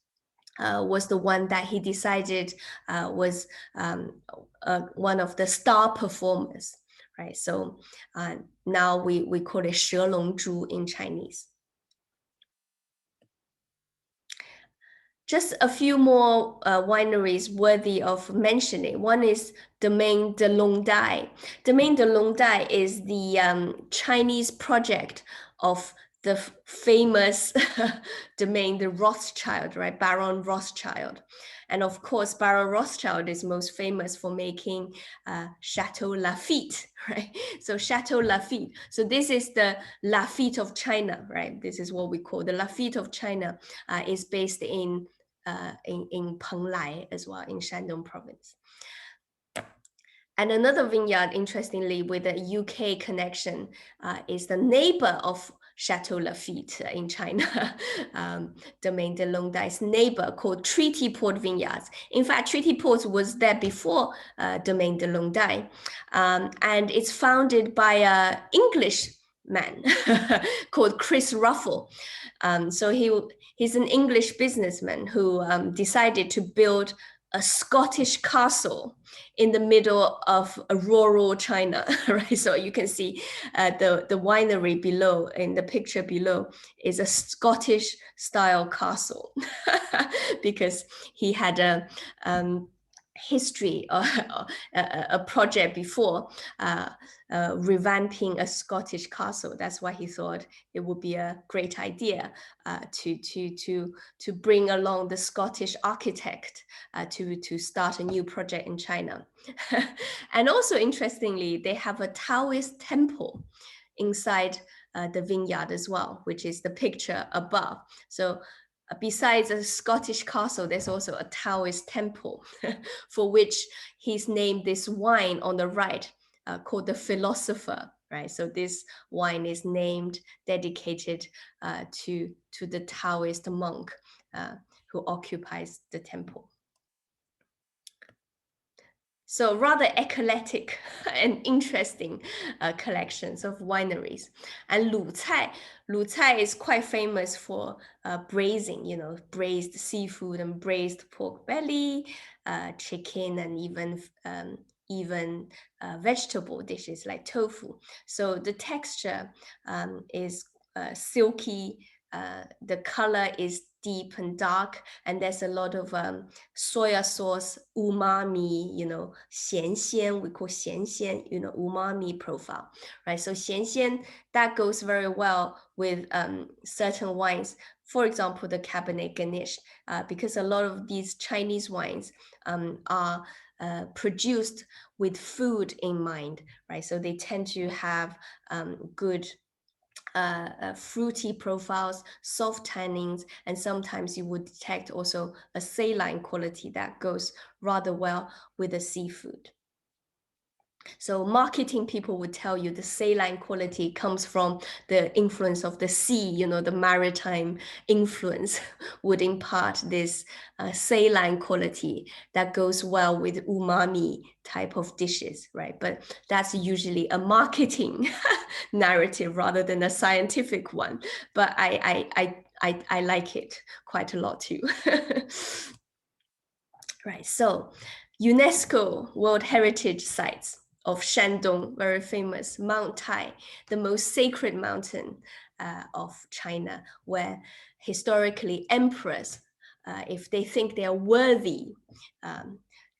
was the one that he decided was one of the star performers, right? So now we call it 蛇龙珠 in Chinese. Just a few more wineries worthy of mentioning. One is Domaine de Longdai. Domaine de Longdai is the Chinese project of the famous domain, the Rothschild, right? Baron Rothschild. And of course, Baron Rothschild is most famous for making Chateau Lafite, right? So Chateau Lafite. So this is the Lafite of China, right? This is what we call the Lafite of China. Is based in Penglai as well, in Shandong province. And another vineyard, interestingly, with a UK connection, is the neighbor of Chateau Lafite in China, Domaine de Longdai's neighbor, called Treaty Port Vineyards. In fact, Treaty Port was there before Domaine de Longdai, and it's founded by an English man called Chris Ruffle. So he's an English businessman who decided to build a Scottish castle in the middle of a rural China, right? So you can see the winery below, in the picture below, is a Scottish style castle because he had a history, a project before revamping a Scottish castle. That's why he thought it would be a great idea to bring along the Scottish architect to start a new project in China. And also, interestingly, they have a Taoist temple inside the vineyard as well, which is the picture above. So besides a Scottish castle, there's also a Taoist temple for which he's named this wine on the right called the Philosopher, right? So this wine is named, dedicated to the Taoist monk who occupies the temple. So rather eclectic and interesting collections of wineries. And Lu Cai is quite famous for braising, braised seafood and braised pork belly, chicken, and even vegetable dishes like tofu. So the texture is silky, the color is deep and dark, and there's a lot of soya sauce, umami, you know, 咸鲜, we call 咸鲜, you know, umami profile, right? So 咸鲜, that goes very well with certain wines. For example, the Cabernet Grenache, because a lot of these Chinese wines are produced with food in mind, right? So they tend to have good fruity profiles, soft tannins, and sometimes you would detect also a saline quality that goes rather well with the seafood. So marketing people would tell you the saline quality comes from the influence of the sea, you know, the maritime influence would impart this saline quality that goes well with umami type of dishes, right? But that's usually a marketing narrative rather than a scientific one. But I like it quite a lot too. Right, so UNESCO World Heritage Sites of Shandong, very famous, Mount Tai, the most sacred mountain of China, where historically emperors, if they think they are worthy,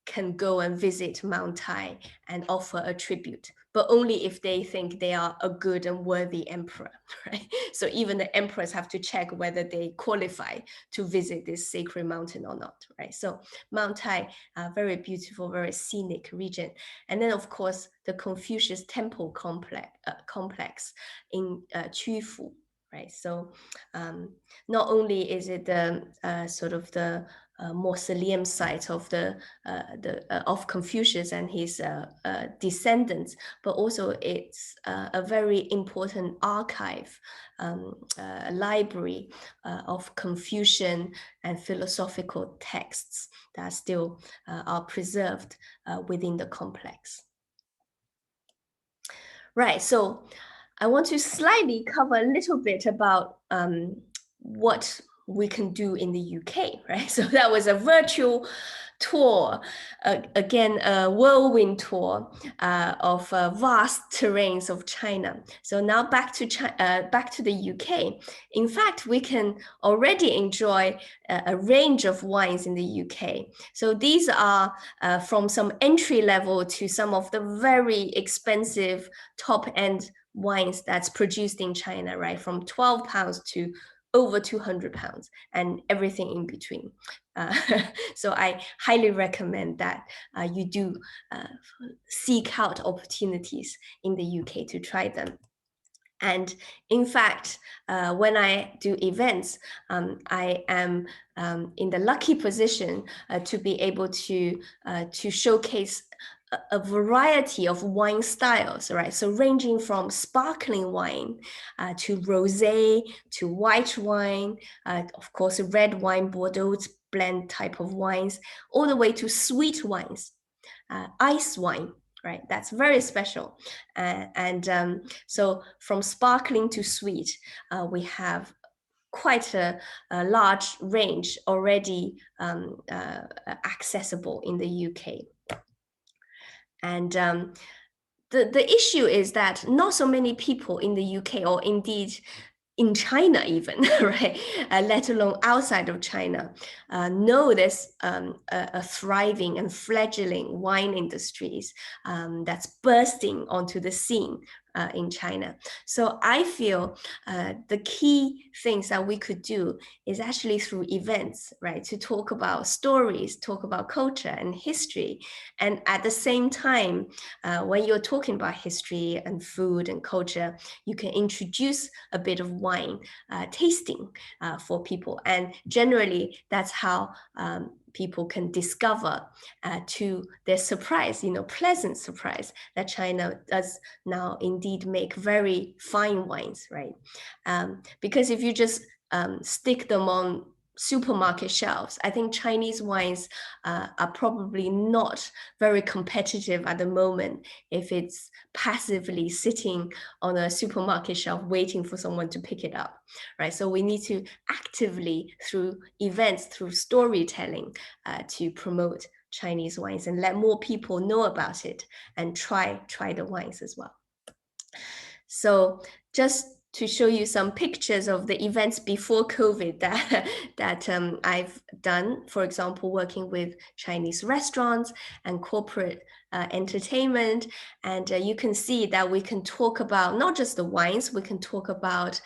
can go and visit Mount Tai and offer a tribute, but only if they think they are a good and worthy emperor, right? So even the emperors have to check whether they qualify to visit this sacred mountain or not, right? So Mount Tai, very beautiful, very scenic region. And then of course, the Confucius Temple complex in Qufu, right? So not only is it the sort of the mausoleum site of of Confucius and his descendants, but also it's a very important archive, library of Confucian and philosophical texts that still are preserved within the complex. Right, so I want to slightly cover a little bit about what we can do in the UK, right? So that was a virtual tour, again, a whirlwind tour of vast terrains of China. So now back to the UK. In fact, we can already enjoy a range of wines in the UK. So these are from some entry level to some of the very expensive top-end wines that's produced in China, right? From £12 to over £200 and everything in between. So I highly recommend that you do seek out opportunities in the UK to try them. And in fact, when I do events, I am in the lucky position to be able to showcase a variety of wine styles, right? So ranging from sparkling wine to rosé, to white wine, of course, red wine, Bordeaux blend type of wines, all the way to sweet wines, ice wine, right? That's very special. So from sparkling to sweet, we have quite a large range already accessible in the UK. And the issue is that not so many people in the UK, or indeed in China even, right, let alone outside of China, know there's a thriving and fledgling wine industries that's bursting onto the scene in China. So I feel the key things that we could do is actually through events, right, to talk about stories, talk about culture and history. And at the same time, when you're talking about history and food and culture, you can introduce a bit of wine tasting for people. And generally, that's how people can discover to their surprise, pleasant surprise, that China does now indeed make very fine wines, right? Because if you just stick them on supermarket shelves, I think Chinese wines are probably not very competitive at the moment if it's passively sitting on a supermarket shelf waiting for someone to pick it up, right? So we need to actively, through events, through storytelling, to promote Chinese wines and let more people know about it and try the wines as well. So just to show you some pictures of the events before COVID that I've done. For example, working with Chinese restaurants and corporate entertainment. And you can see that we can talk about not just the wines, we can talk about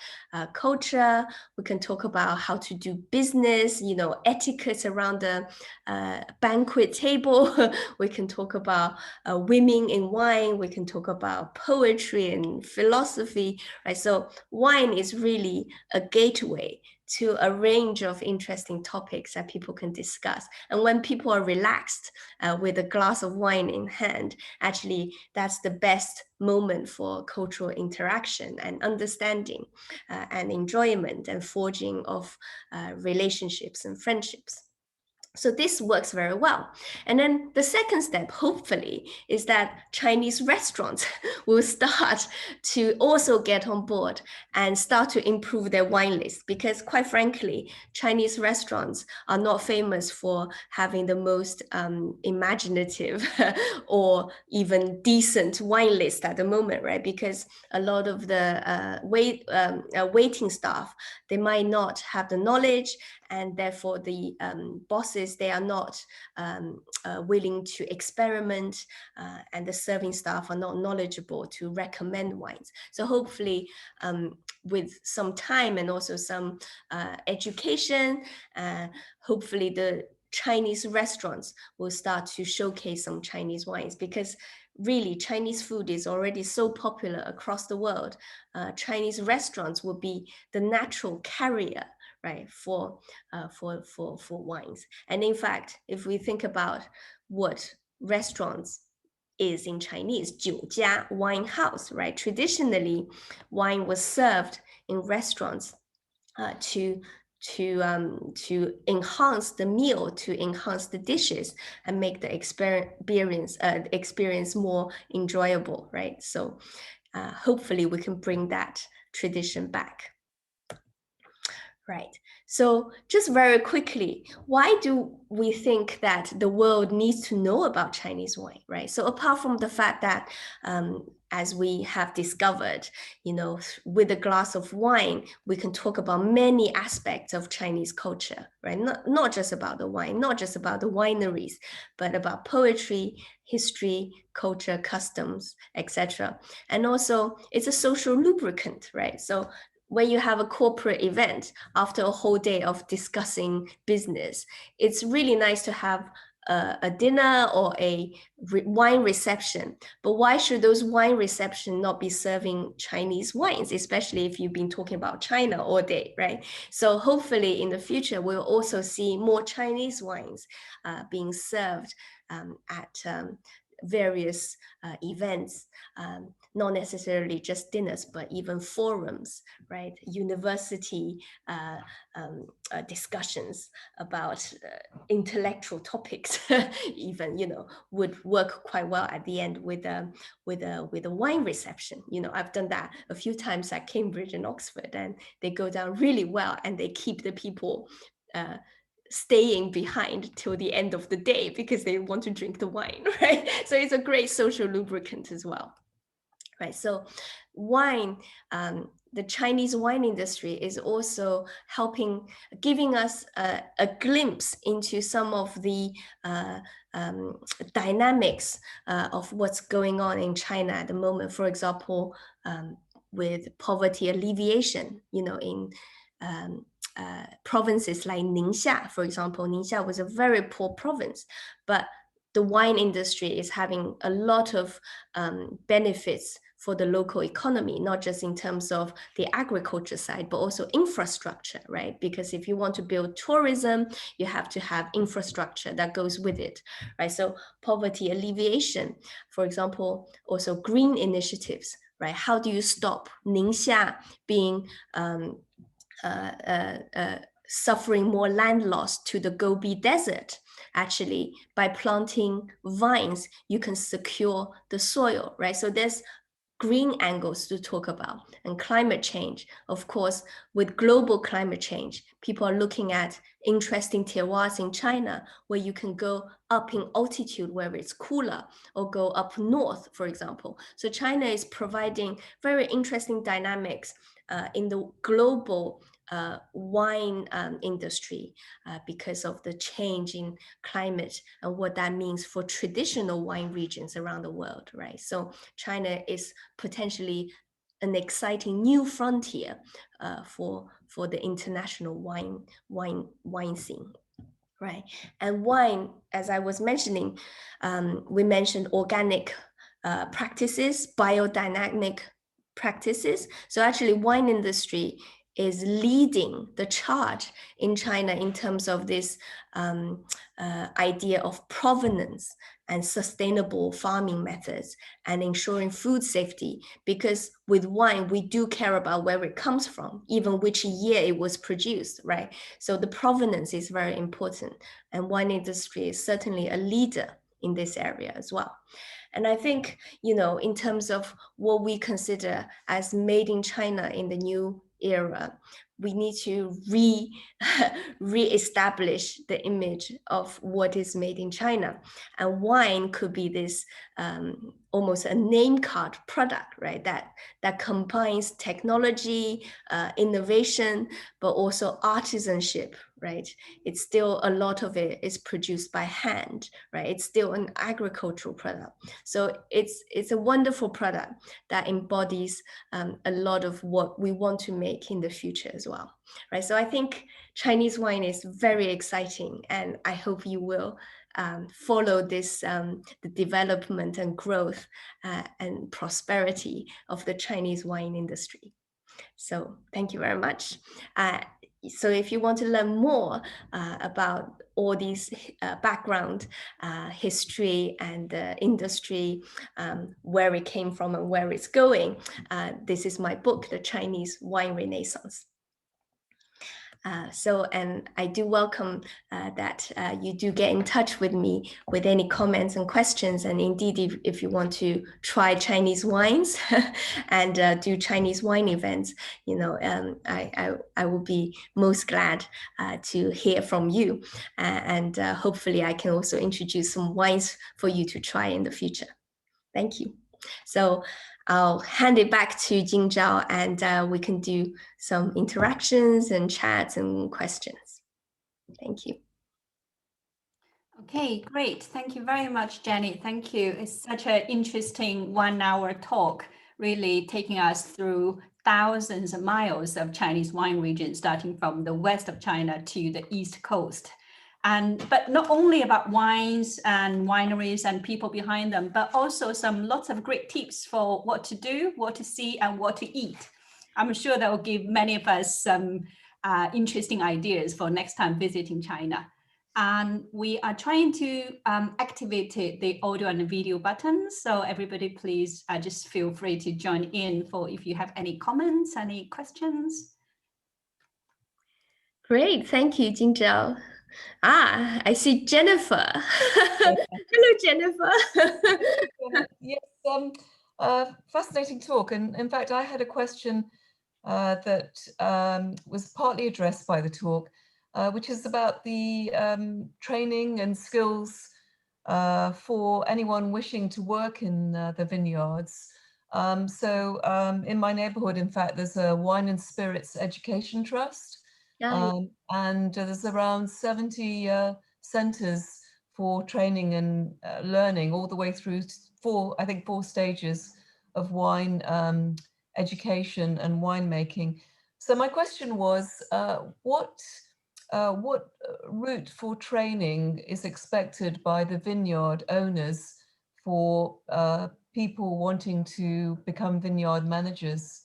culture, we can talk about how to do business, you know, etiquette around the banquet table. We can talk about women in wine, we can talk about poetry and philosophy, right? So wine is really a gateway to a range of interesting topics that people can discuss. And when people are relaxed with a glass of wine in hand, actually that's the best moment for cultural interaction and understanding and enjoyment and forging of relationships and friendships. So this works very well. And then the second step, hopefully, is that Chinese restaurants will start to also get on board and start to improve their wine list. Because quite frankly, Chinese restaurants are not famous for having the most imaginative or even decent wine list at the moment, right? Because a lot of the waiting staff, they might not have the knowledge, and therefore the bosses, they are not willing to experiment, and the serving staff are not knowledgeable to recommend wines. So hopefully with some time and also some education, hopefully the Chinese restaurants will start to showcase some Chinese wines, because really Chinese food is already so popular across the world. Chinese restaurants will be the natural carrier, right, for wines. And in fact, if we think about what restaurants is in Chinese, 酒家, wine house, right? Traditionally, wine was served in restaurants to enhance the meal, to enhance the dishes, and make the experience more enjoyable, right? So hopefully we can bring that tradition back. Right. So just very quickly, why do we think that the world needs to know about Chinese wine, right? So apart from the fact that, as we have discovered, you know, with a glass of wine, we can talk about many aspects of Chinese culture, right? Not just about the wine, not just about the wineries, but about poetry, history, culture, customs, etc. And also it's a social lubricant, right? So when you have a corporate event after a whole day of discussing business, it's really nice to have a dinner or a wine reception. But why should those wine reception not be serving Chinese wines, especially if you've been talking about China all day, right? So hopefully in the future, we'll also see more Chinese wines being served at various events, not necessarily just dinners, but even forums, right? University discussions about intellectual topics, even, you know, would work quite well at the end with a wine reception. You know, I've done that a few times at Cambridge and Oxford, and they go down really well, and they keep the people staying behind till the end of the day because they want to drink the wine, right? So it's a great social lubricant as well, right? So wine, the Chinese wine industry is also helping, giving us a glimpse into some of the dynamics of what's going on in China at the moment. For example, with poverty alleviation, you know, in provinces like Ningxia, for example. Ningxia was a very poor province, but the wine industry is having a lot of benefits for the local economy, not just in terms of the agriculture side, but also infrastructure, right? Because if you want to build tourism, you have to have infrastructure that goes with it, right? So poverty alleviation, for example, also green initiatives, right? How do you stop Ningxia being suffering more land loss to the Gobi Desert? Actually, by planting vines, you can secure the soil, right? So there's green angles to talk about. And climate change, of course, with global climate change, people are looking at interesting terroirs in China where you can go up in altitude where it's cooler, or go up north, for example. So China is providing very interesting dynamics in the global wine industry because of the change in climate and what that means for traditional wine regions around the world, right? So China is potentially an exciting new frontier for the international wine scene. Right. And wine, as I was mentioning, we mentioned organic practices, biodynamic practices. So actually wine industry is leading the charge in China in terms of this idea of provenance and sustainable farming methods and ensuring food safety. Because with wine, we do care about where it comes from, even which year it was produced, right? So the provenance is very important. And wine industry is certainly a leader in this area as well. And I think, you know, in terms of what we consider as made in China in the new era, we need to re-establish the image of what is made in China. And wine could be this almost a name card product, right? That combines technology, innovation, but also artisanship, right? It's still, a lot of it is produced by hand, right? It's still an agricultural product. So it's a wonderful product that embodies a lot of what we want to make in the future as well, right? So I think Chinese wine is very exciting, and I hope you will follow this, the development and growth and prosperity of the Chinese wine industry. So thank you very much. So if you want to learn more about all these background, history and industry, where it came from and where it's going, this is my book, The Chinese Wine Renaissance. And I do welcome that you do get in touch with me with any comments and questions. And indeed, if you want to try Chinese wines and do Chinese wine events, you know, I will be most glad to hear from you. And hopefully I can also introduce some wines for you to try in the future. Thank you. So I'll hand it back to Jingzhao, and we can do some interactions and chats and questions. Thank you. Okay, great. Thank you very much, Jenny. Thank you. It's such an interesting 1 hour talk, really taking us through thousands of miles of Chinese wine regions, starting from the west of China to the east coast. But not only about wines and wineries and people behind them, but also lots of great tips for what to do, what to see, and what to eat. I'm sure that will give many of us some interesting ideas for next time visiting China. And we are trying to activate the audio and the video buttons. So everybody, please just feel free to join in for if you have any comments, any questions. Great, thank you, Jingzhao. I see Jennifer. Hello, Jennifer. Yes, fascinating talk. And in fact, I had a question that was partly addressed by the talk, which is about the training and skills for anyone wishing to work in the vineyards. In my neighborhood, in fact, there's a wine and spirits education trust. And there's around 70 centers for training and learning, all the way through four stages of wine education and winemaking. So my question was, what route for training is expected by the vineyard owners for people wanting to become vineyard managers?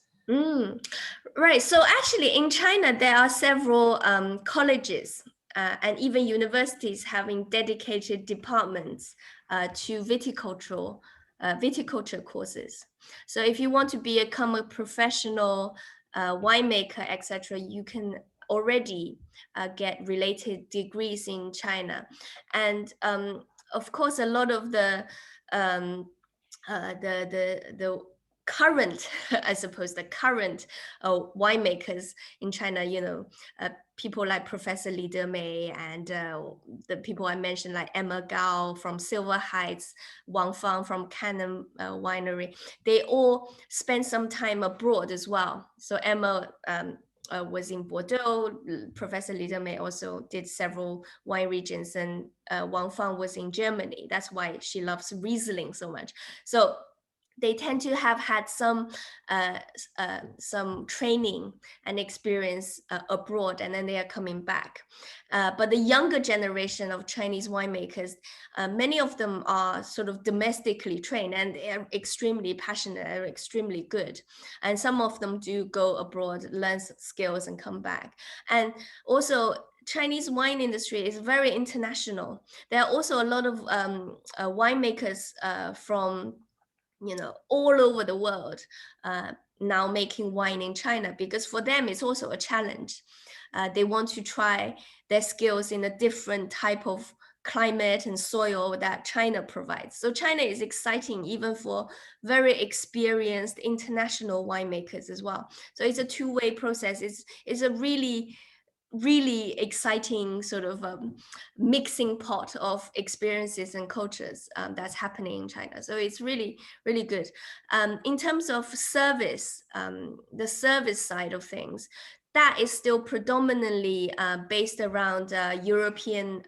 Right. So actually in China, there are several colleges and even universities having dedicated departments to viticulture courses. So if you want to become a professional winemaker, etc., you can already get related degrees in China. And of course, a lot of the current, I suppose, the current winemakers in China, you know, people like Professor Li Demei and the people I mentioned, like Emma Gao from Silver Heights, Wang Fang from Cannon Winery, they all spent some time abroad as well. So Emma was in Bordeaux. Professor Li Demei also did several wine regions, and Wang Fang was in Germany. That's why she loves Riesling so much. So they tend to have had some training and experience abroad, and then they are coming back. But the younger generation of Chinese winemakers, many of them are sort of domestically trained, and they are extremely passionate, they're extremely good. And some of them do go abroad, learn skills, and come back. And also, Chinese wine industry is very international. There are also a lot of winemakers from, you know, all over the world now making wine in China, because for them it's also a challenge. They want to try their skills in a different type of climate and soil that China provides. So China is exciting even for very experienced international winemakers as well. So it's a two-way process. It's a really exciting sort of mixing pot of experiences and cultures that's happening in China. So it's really, really good. In terms of service, the service side of things, that is still predominantly based around European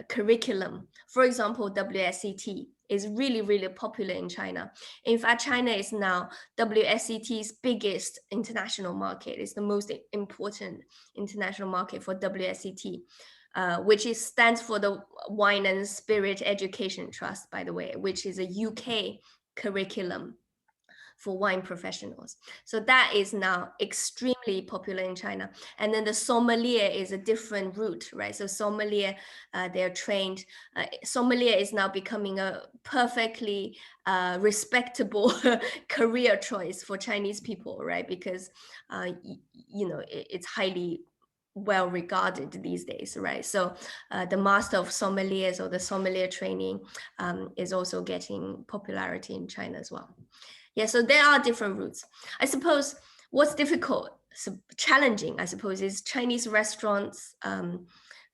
curriculum. For example, WSET is really, really popular in China. In fact, China is now WSET's biggest international market. It's the most important international market for WSET, which stands for the Wine and Spirit Education Trust, by the way, which is a UK curriculum for wine professionals. So that is now extremely popular in China. And then the sommelier is a different route, right? So sommelier, they're trained. Sommelier is now becoming a perfectly respectable career choice for Chinese people, right? Because, you know, it's highly well regarded these days, right? So the master of sommeliers or the sommelier training is also getting popularity in China as well. Yeah, so there are different routes. I suppose what's difficult, challenging, I suppose, is Chinese restaurants,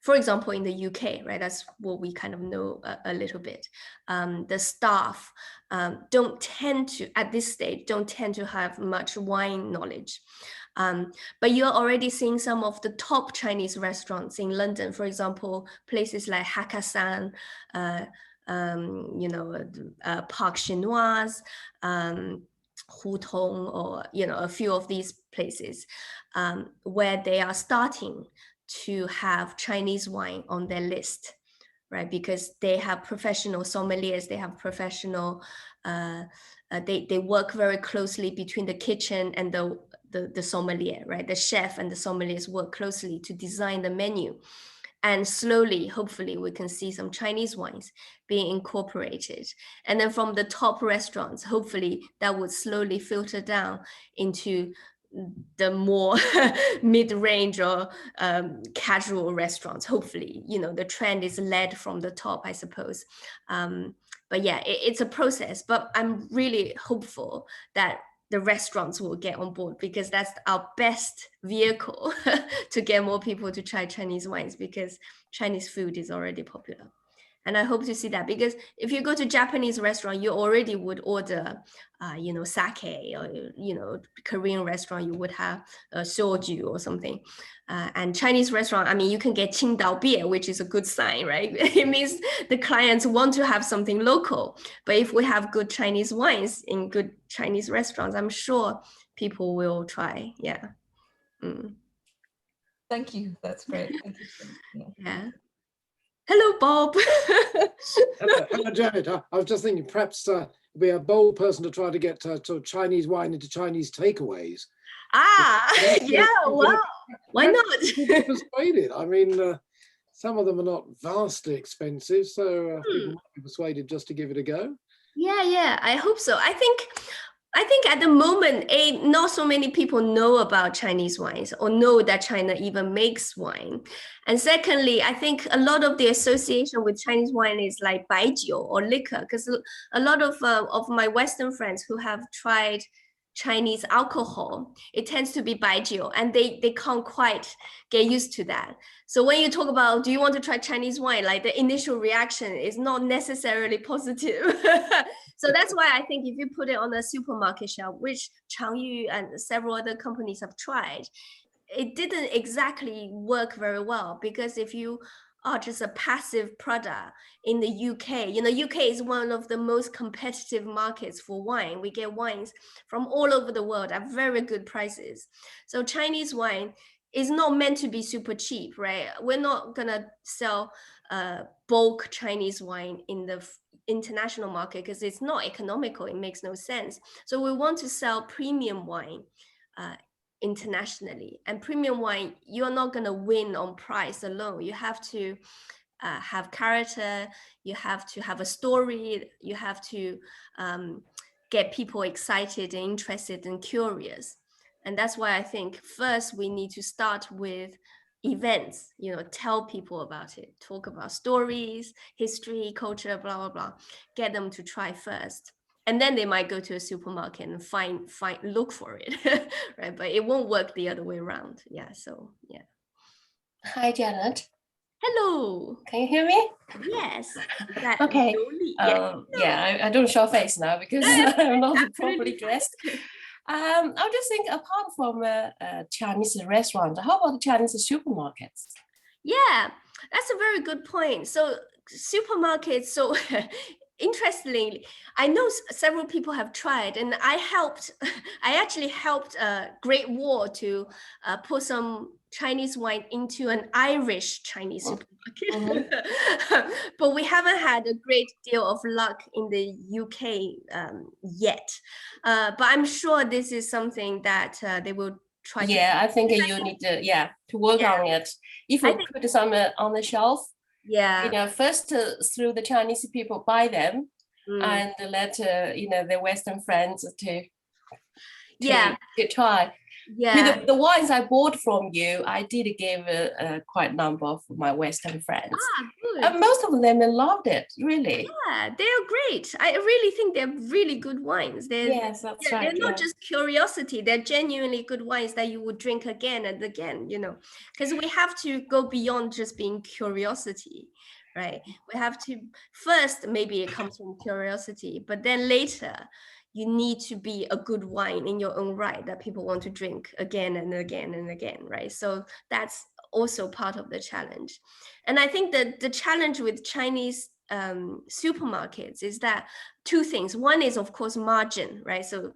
for example, in the UK, right? That's what we kind of know a little bit. The staff don't tend to, at this stage, don't tend to have much wine knowledge. But you're already seeing some of the top Chinese restaurants in London, for example, places like Hakkasan, you know, Park Chinoise, Hutong, or, you know, a few of these places where they are starting to have Chinese wine on their list, right? Because they have professional sommeliers, they have professional, they work very closely between the kitchen and the sommelier, right? The chef and the sommeliers work closely to design the menu. And slowly, hopefully, we can see some Chinese wines being incorporated. And then from the top restaurants, hopefully that would slowly filter down into the more mid-range or casual restaurants. Hopefully, you know, the trend is led from the top, I suppose. But yeah, it's a process, but I'm really hopeful that the restaurants will get on board, because that's our best vehicle to get more people to try Chinese wines, because Chinese food is already popular. And I hope to see that, because if you go to Japanese restaurant, you already would order, you know, sake, or, you know, Korean restaurant, you would have soju or something. And Chinese restaurant, I mean, you can get Qingdao beer, which is a good sign, right? It means the clients want to have something local. But if we have good Chinese wines in good Chinese restaurants, I'm sure people will try. Yeah. Mm. Thank you. That's great. Thank you. Yeah. Hello, Bob. Hello, Janet. I was just thinking perhaps be a bold person to try to get sort of Chinese wine into Chinese takeaways. Yeah, wow. Why not? Persuaded. I mean, some of them are not vastly expensive, so people might be persuaded just to give it a go. Yeah, I hope so. I think I think at the moment, not so many people know about Chinese wines or know that China even makes wine. And secondly, I think a lot of the association with Chinese wine is like baijiu or liquor, because a lot of my Western friends who have tried Chinese alcohol, it tends to be baijiu, and they can't quite get used to that. So when you talk about, do you want to try Chinese wine? Like the initial reaction is not necessarily positive. So that's why I think if you put it on a supermarket shelf, which Changyu and several other companies have tried, it didn't exactly work very well, because if you are just a passive product in the UK, UK is one of the most competitive markets for wine. We get wines from all over the world at very good prices. So Chinese wine is not meant to be super cheap, right? We're not gonna sell bulk Chinese wine in the international market because it's not economical. It makes no sense. So we want to sell premium wine internationally, and premium wine, you're not going to win on price alone. You have to have character, you have to have a story, you have to get people excited and interested and curious. And that's why I think first we need to start with events, tell people about it, talk about stories, history, culture, blah, blah, blah, get them to try first. And then they might go to a supermarket and look for it, right? But it won't work the other way around. Yeah, so yeah. Hi, Janet. Hello. Can you hear me? Yes. Okay. Yeah, I don't show face now because I'm not properly dressed. I just think apart from a Chinese restaurant, how about the Chinese supermarkets? Yeah, that's a very good point. So supermarkets, so interestingly, I know several people have tried, and I actually helped Great Wall to put some Chinese wine into an Irish Chinese supermarket. But we haven't had a great deal of luck in the UK yet. But I'm sure this is something that they will try to. I think you need to work on it. If you put some on the shelf, first through the Chinese people buy them, and let the Western friends to try. Yeah, the wines I bought from you, I did give quite a number of my Western friends. Good. And most of them loved it, really. Yeah, they're great. I really think they're really good wines. Yes, that's right. They're not just curiosity. They're genuinely good wines that you would drink again and again, because we have to go beyond just being curiosity, right? We have to first, maybe it comes from curiosity, but then later you need to be a good wine in your own right that people want to drink again and again and again, right? So that's also part of the challenge. And I think that the challenge with Chinese supermarkets is that two things. One is, of course, margin, right? So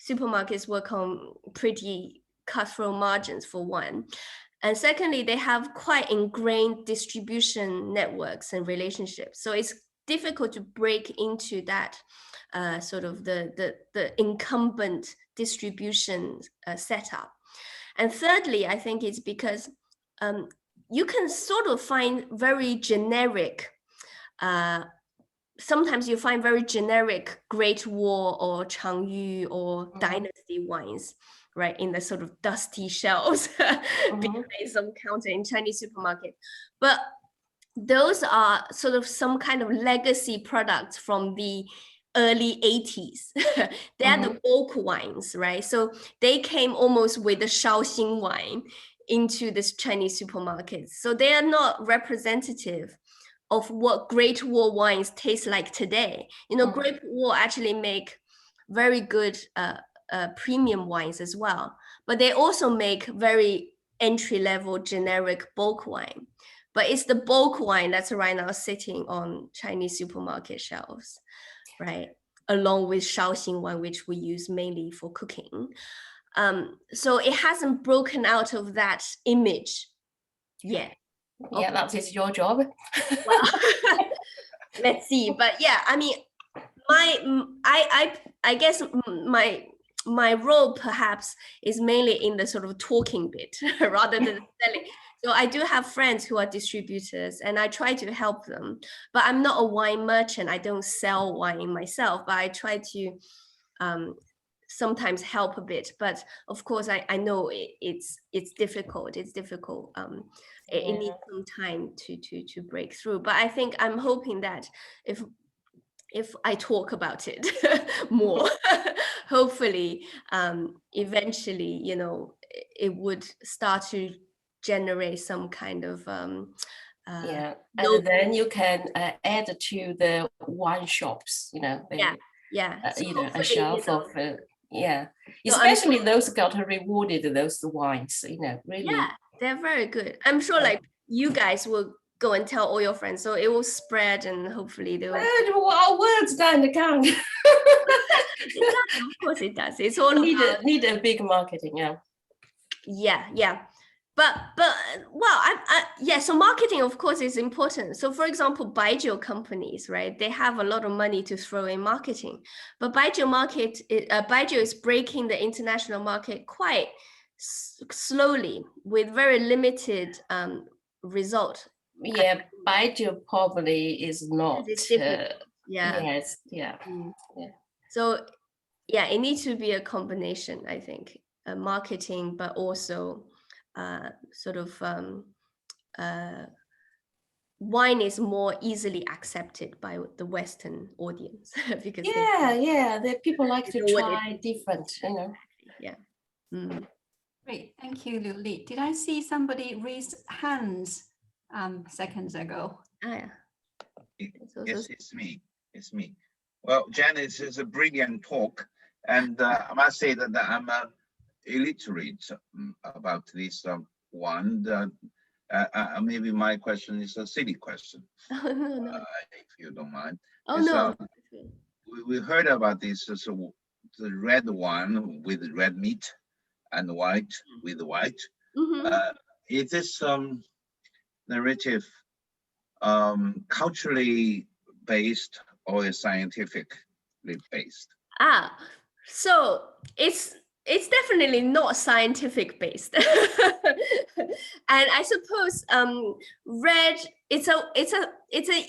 supermarkets work on pretty cutthroat margins, for one. And secondly, they have quite ingrained distribution networks and relationships. So it's difficult to break into that sort of the incumbent distribution setup. And thirdly, I think it's because you can sort of find very generic, sometimes you find very generic Great Wall or Changyu or Dynasty wines, right, in the sort of dusty shelves behind some counter in Chinese supermarket. But those are sort of some kind of legacy products from the early 80s. They're the bulk wines, right? So they came almost with the Shaoxing wine into this Chinese supermarkets. So they are not representative of what Great Wall wines taste like today. Great Wall actually make very good premium wines as well, but they also make very entry-level generic bulk wine. But it's the bulk wine that's right now sitting on Chinese supermarket shelves, right? Along with Shaoxing wine, which we use mainly for cooking. So it hasn't broken out of that image yet. Yeah, that is your job. Well, let's see. But yeah, I mean, I guess my role perhaps is mainly in the sort of talking bit rather than selling. So I do have friends who are distributors, and I try to help them. But I'm not a wine merchant. I don't sell wine myself, but I try to sometimes help a bit, but of course I know it's difficult. It's difficult. It needs some time to break through. But I think I'm hoping that if I talk about it more, hopefully, eventually, you know, it would start to generate some kind of and then you can add to the wine shops, you know, so you know, a shelf you know, of so especially those got rewarded those wines, you know, really. Yeah, they're very good. I'm sure like you guys will go and tell all your friends, so it will spread and hopefully they will. Well, words don't count. It does, of course it does. It's all need a big marketing, yeah. But well, so marketing of course is important. So for example, baijiu companies, right? They have a lot of money to throw in marketing, but baijiu is breaking the international market quite slowly with very limited result. Yeah, baijiu probably is not. Yes, yeah. So yeah, it needs to be a combination, I think, marketing, but also sort of wine is more easily accepted by the Western audience because the people like to try different, you know. Great, thank you, Liu Li. Did I see somebody raise hands seconds ago? Yeah. Yes, it's me. Well, Janet, is a brilliant talk, and I must say that I'm illiterate about this one. Maybe my question is a silly question, if you don't mind. No. We heard about this, so the red one with red meat and white with white. Is this narrative culturally based or is scientifically based? So it's definitely not scientific based. And I suppose red, it's a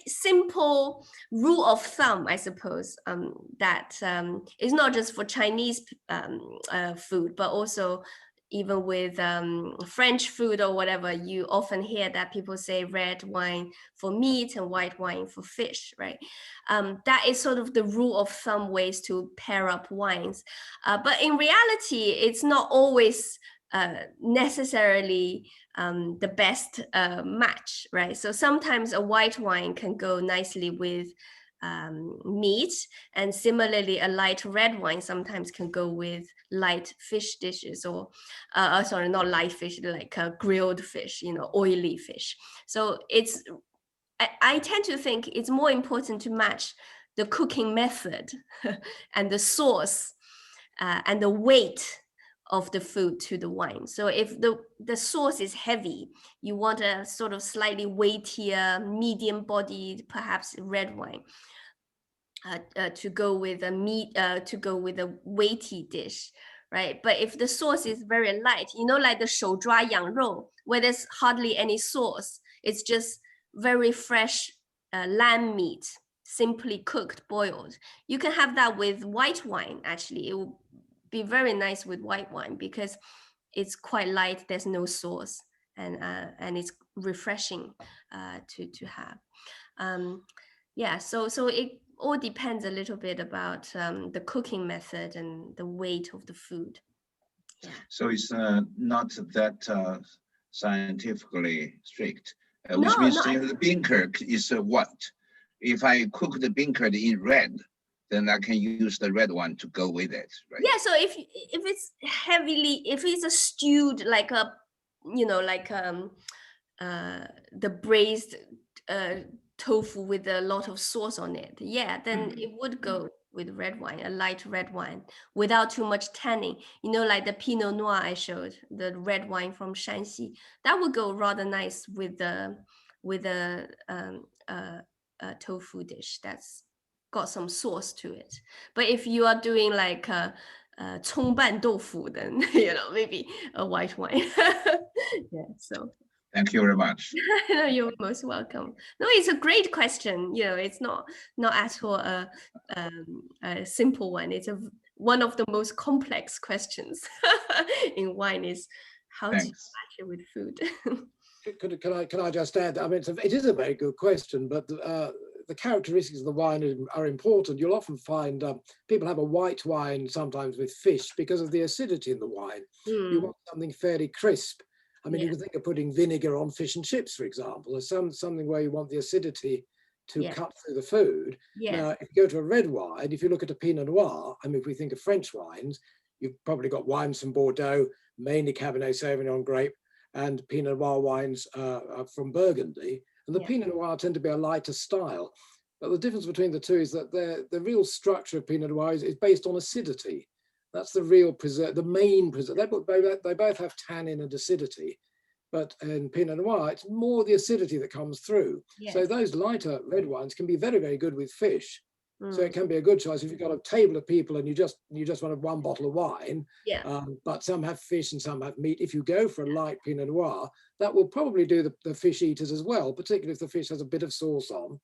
simple rule of thumb, I suppose, that it's not just for Chinese food, but also even with French food or whatever, you often hear that people say red wine for meat and white wine for fish, right? That is sort of the rule of thumb ways to pair up wines. But in reality, it's not always necessarily the best match, right? So sometimes a white wine can go nicely with meat, and similarly a light red wine sometimes can go with light fish dishes, or sorry, not light fish, like grilled fish, you know, oily fish. So it's I tend to think it's more important to match the cooking method and the sauce and the weight of the food to the wine. So if the sauce is heavy, you want a sort of slightly weightier, medium bodied, perhaps red wine to go with a weighty dish, right? But if the sauce is very light, you know, like the 手抓羊肉, where there's hardly any sauce, it's just very fresh lamb meat, simply cooked, boiled. You can have that with white wine. Actually, it will be very nice with white wine because it's quite light, there's no sauce, and it's refreshing to have. So it all depends a little bit about the cooking method and the weight of the food. So it's not that scientifically strict, which means the bean curd is white. If I cook the bean curd in red, then I can use the red one to go with it, right? Yeah, so if it's heavily, if it's a stewed, like a, you know, like the braised tofu with a lot of sauce on it, then it would go with red wine, a light red wine, without too much tanning. You know, like the Pinot Noir I showed, the red wine from Shanxi, that would go rather nice with the tofu dish that's got some sauce to it. But if you are doing like葱拌豆腐, then you know, maybe a white wine. So thank you very much. You're most welcome. No, it's a great question. You know, it's not at all a simple one. It's a one of the most complex questions in wine is how to match it with food. Can I just add? I mean, it is a very good question, but the characteristics of the wine are important. You'll often find people have a white wine sometimes with fish because of the acidity in the wine. You want something fairly crisp. I mean, you can think of putting vinegar on fish and chips, for example, or something where you want the acidity to cut through the food. Now, if you go to a red wine, if you look at a Pinot Noir, I mean, if we think of French wines, you've probably got wines from Bordeaux, mainly Cabernet Sauvignon grape, and Pinot Noir wines from Burgundy. And the Pinot Noir tend to be a lighter style. But the difference between the two is that the real structure of Pinot Noir is based on acidity. That's the real the main preserve. They both have tannin and acidity. But in Pinot Noir, it's more the acidity that comes through. So those lighter red wines can be very, very good with fish. So it can be a good choice if you've got a table of people and you just want one bottle of wine. But some have fish and some have meat. If you go for a light Pinot Noir, that will probably do the fish eaters as well, particularly if the fish has a bit of sauce on.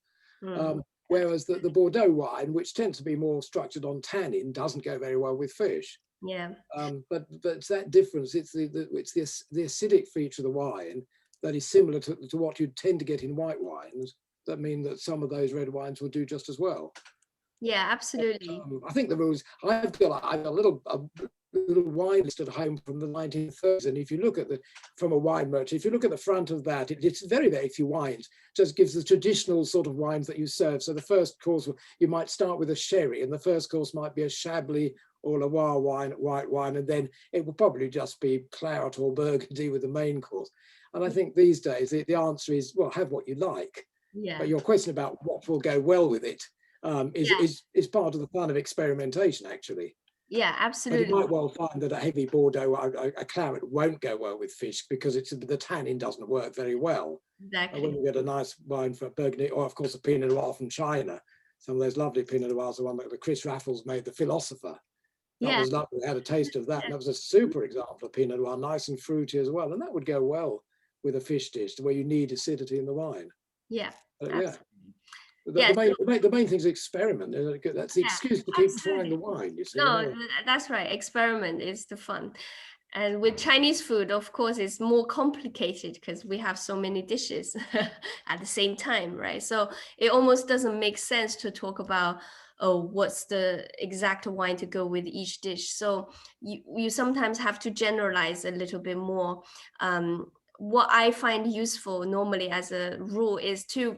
Whereas the Bordeaux wine, which tends to be more structured on tannin, doesn't go very well with fish. But it's that difference. It's the acidic feature of the wine that is similar to what you tend to get in white wines. That mean that some of those red wines will do just as well. Yeah, absolutely. I think the rules. I've got a little wine list at home from the 1930s, and if you look at from a wine merchant, if you look at the front of that, it's very, very few wines. Just gives the traditional sort of wines that you serve. So the first course, you might start with a sherry, and the first course might be a Chablis or Loire wine, white wine, and then it will probably just be claret or Burgundy with the main course. And I think these days the answer is, well, have what you like. But your question about what will go well with it is part of the fun of experimentation, actually. Yeah, absolutely. But you might well find that a heavy Bordeaux, a claret won't go well with fish because the tannin doesn't work very well. Exactly. When you get a nice wine for Burgundy, or of course a Pinot Noir from China, some of those lovely Pinot Noirs, the one that Chris Raffles made, the Philosopher. That was lovely. We had a taste of that. And that was a super example of Pinot Noir, nice and fruity as well. And that would go well with a fish dish where you need acidity in the wine. The main thing is experiment. That's the excuse to keep trying the wine, you see. No, that's right. Experiment is the fun. And with Chinese food, of course, it's more complicated because we have so many dishes at the same time, right? So it almost doesn't make sense to talk about, oh, what's the exact wine to go with each dish. So you sometimes have to generalize a little bit more. What I find useful normally as a rule is to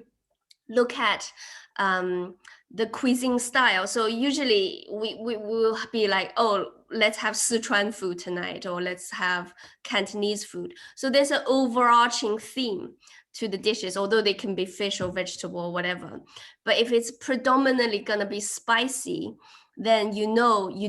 look at the cuisine style. So usually we will be like, oh, let's have Sichuan food tonight, or let's have Cantonese food. So there's an overarching theme to the dishes, although they can be fish or vegetable or whatever. But if it's predominantly gonna be spicy, then you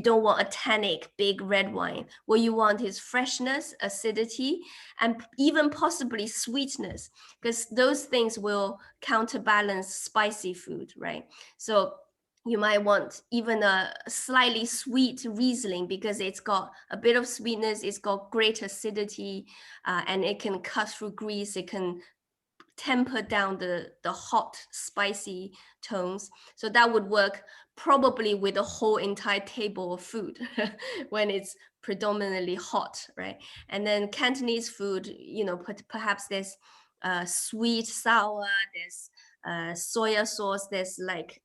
don't want a tannic big red wine. What you want is freshness, acidity, and even possibly sweetness, because those things will counterbalance spicy food, right? So you might want even a slightly sweet Riesling because it's got a bit of sweetness, it's got great acidity, and it can cut through grease, it can temper down the hot, spicy tones. So that would work probably with a whole entire table of food when it's predominantly hot, right? And then Cantonese food, perhaps there's sweet, sour, there's soya sauce, there's like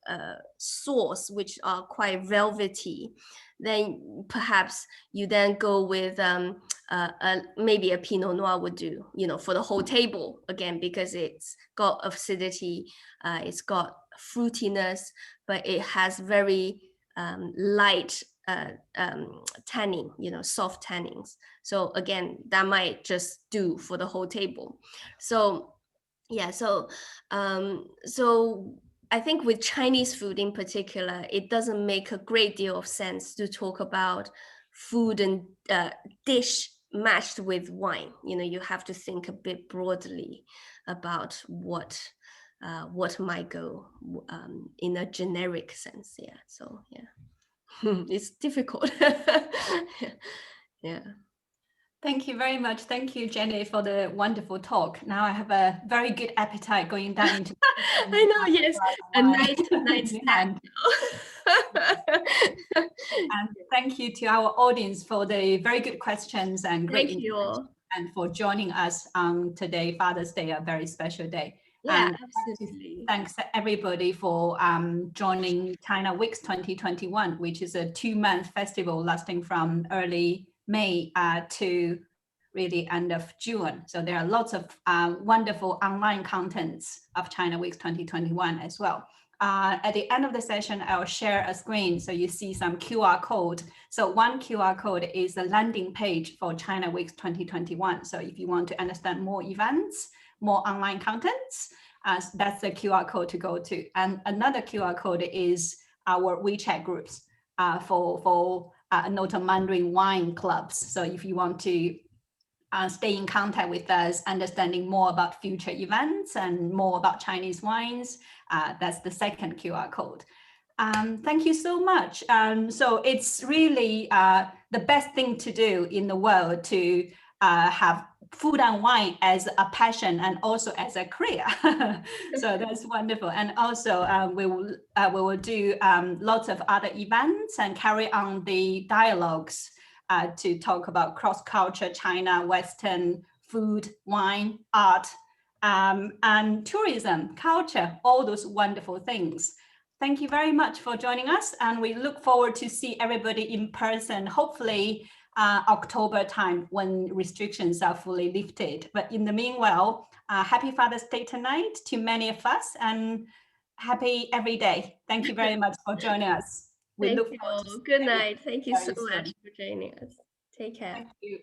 sauce which are quite velvety. Then perhaps you then go with maybe a Pinot Noir would do, for the whole table again, because it's got acidity, it's got fruitiness, but it has very light tanning, soft tannins. So again, that might just do for the whole table. So yeah, so I think with Chinese food in particular, it doesn't make a great deal of sense to talk about food and dish matched with wine. You have to think a bit broadly about what might go in a generic sense. Yeah, so yeah, it's difficult. Yeah. Thank you very much. Thank you, Jenny, for the wonderful talk. Now I have a very good appetite going down into I know, yes, a night snack. And thank you to our audience for the very good questions and great Thank you all. And for joining us on today, Father's Day, a very special day. Yeah, and absolutely. Thanks to everybody for joining China Weeks 2021, which is a 2-month festival lasting from early May to really end of June. So there are lots of wonderful online contents of China Weeks 2021 as well. At the end of the session, I'll share a screen so you see some QR code. So one QR code is the landing page for China Weeks 2021. So if you want to understand more events, more online contents, that's the QR code to go to. And another QR code is our WeChat groups for Noto Mandarin wine clubs. So if you want to stay in contact with us, understanding more about future events and more about Chinese wines, that's the second QR code. Thank you so much. So it's really the best thing to do in the world to have food and wine as a passion and also as a career. So that's wonderful. And also we will do lots of other events and carry on the dialogues to talk about cross-culture China, Western food, wine, art, and tourism, culture, all those wonderful things. Thank you very much for joining us, and we look forward to see everybody in person, hopefully October time when restrictions are fully lifted. But in the meanwhile, happy Father's Day tonight to many of us, and happy every day. Thank you very much for joining us. Thank you. Good night. Thank you so much for joining us. Take care. Thank you.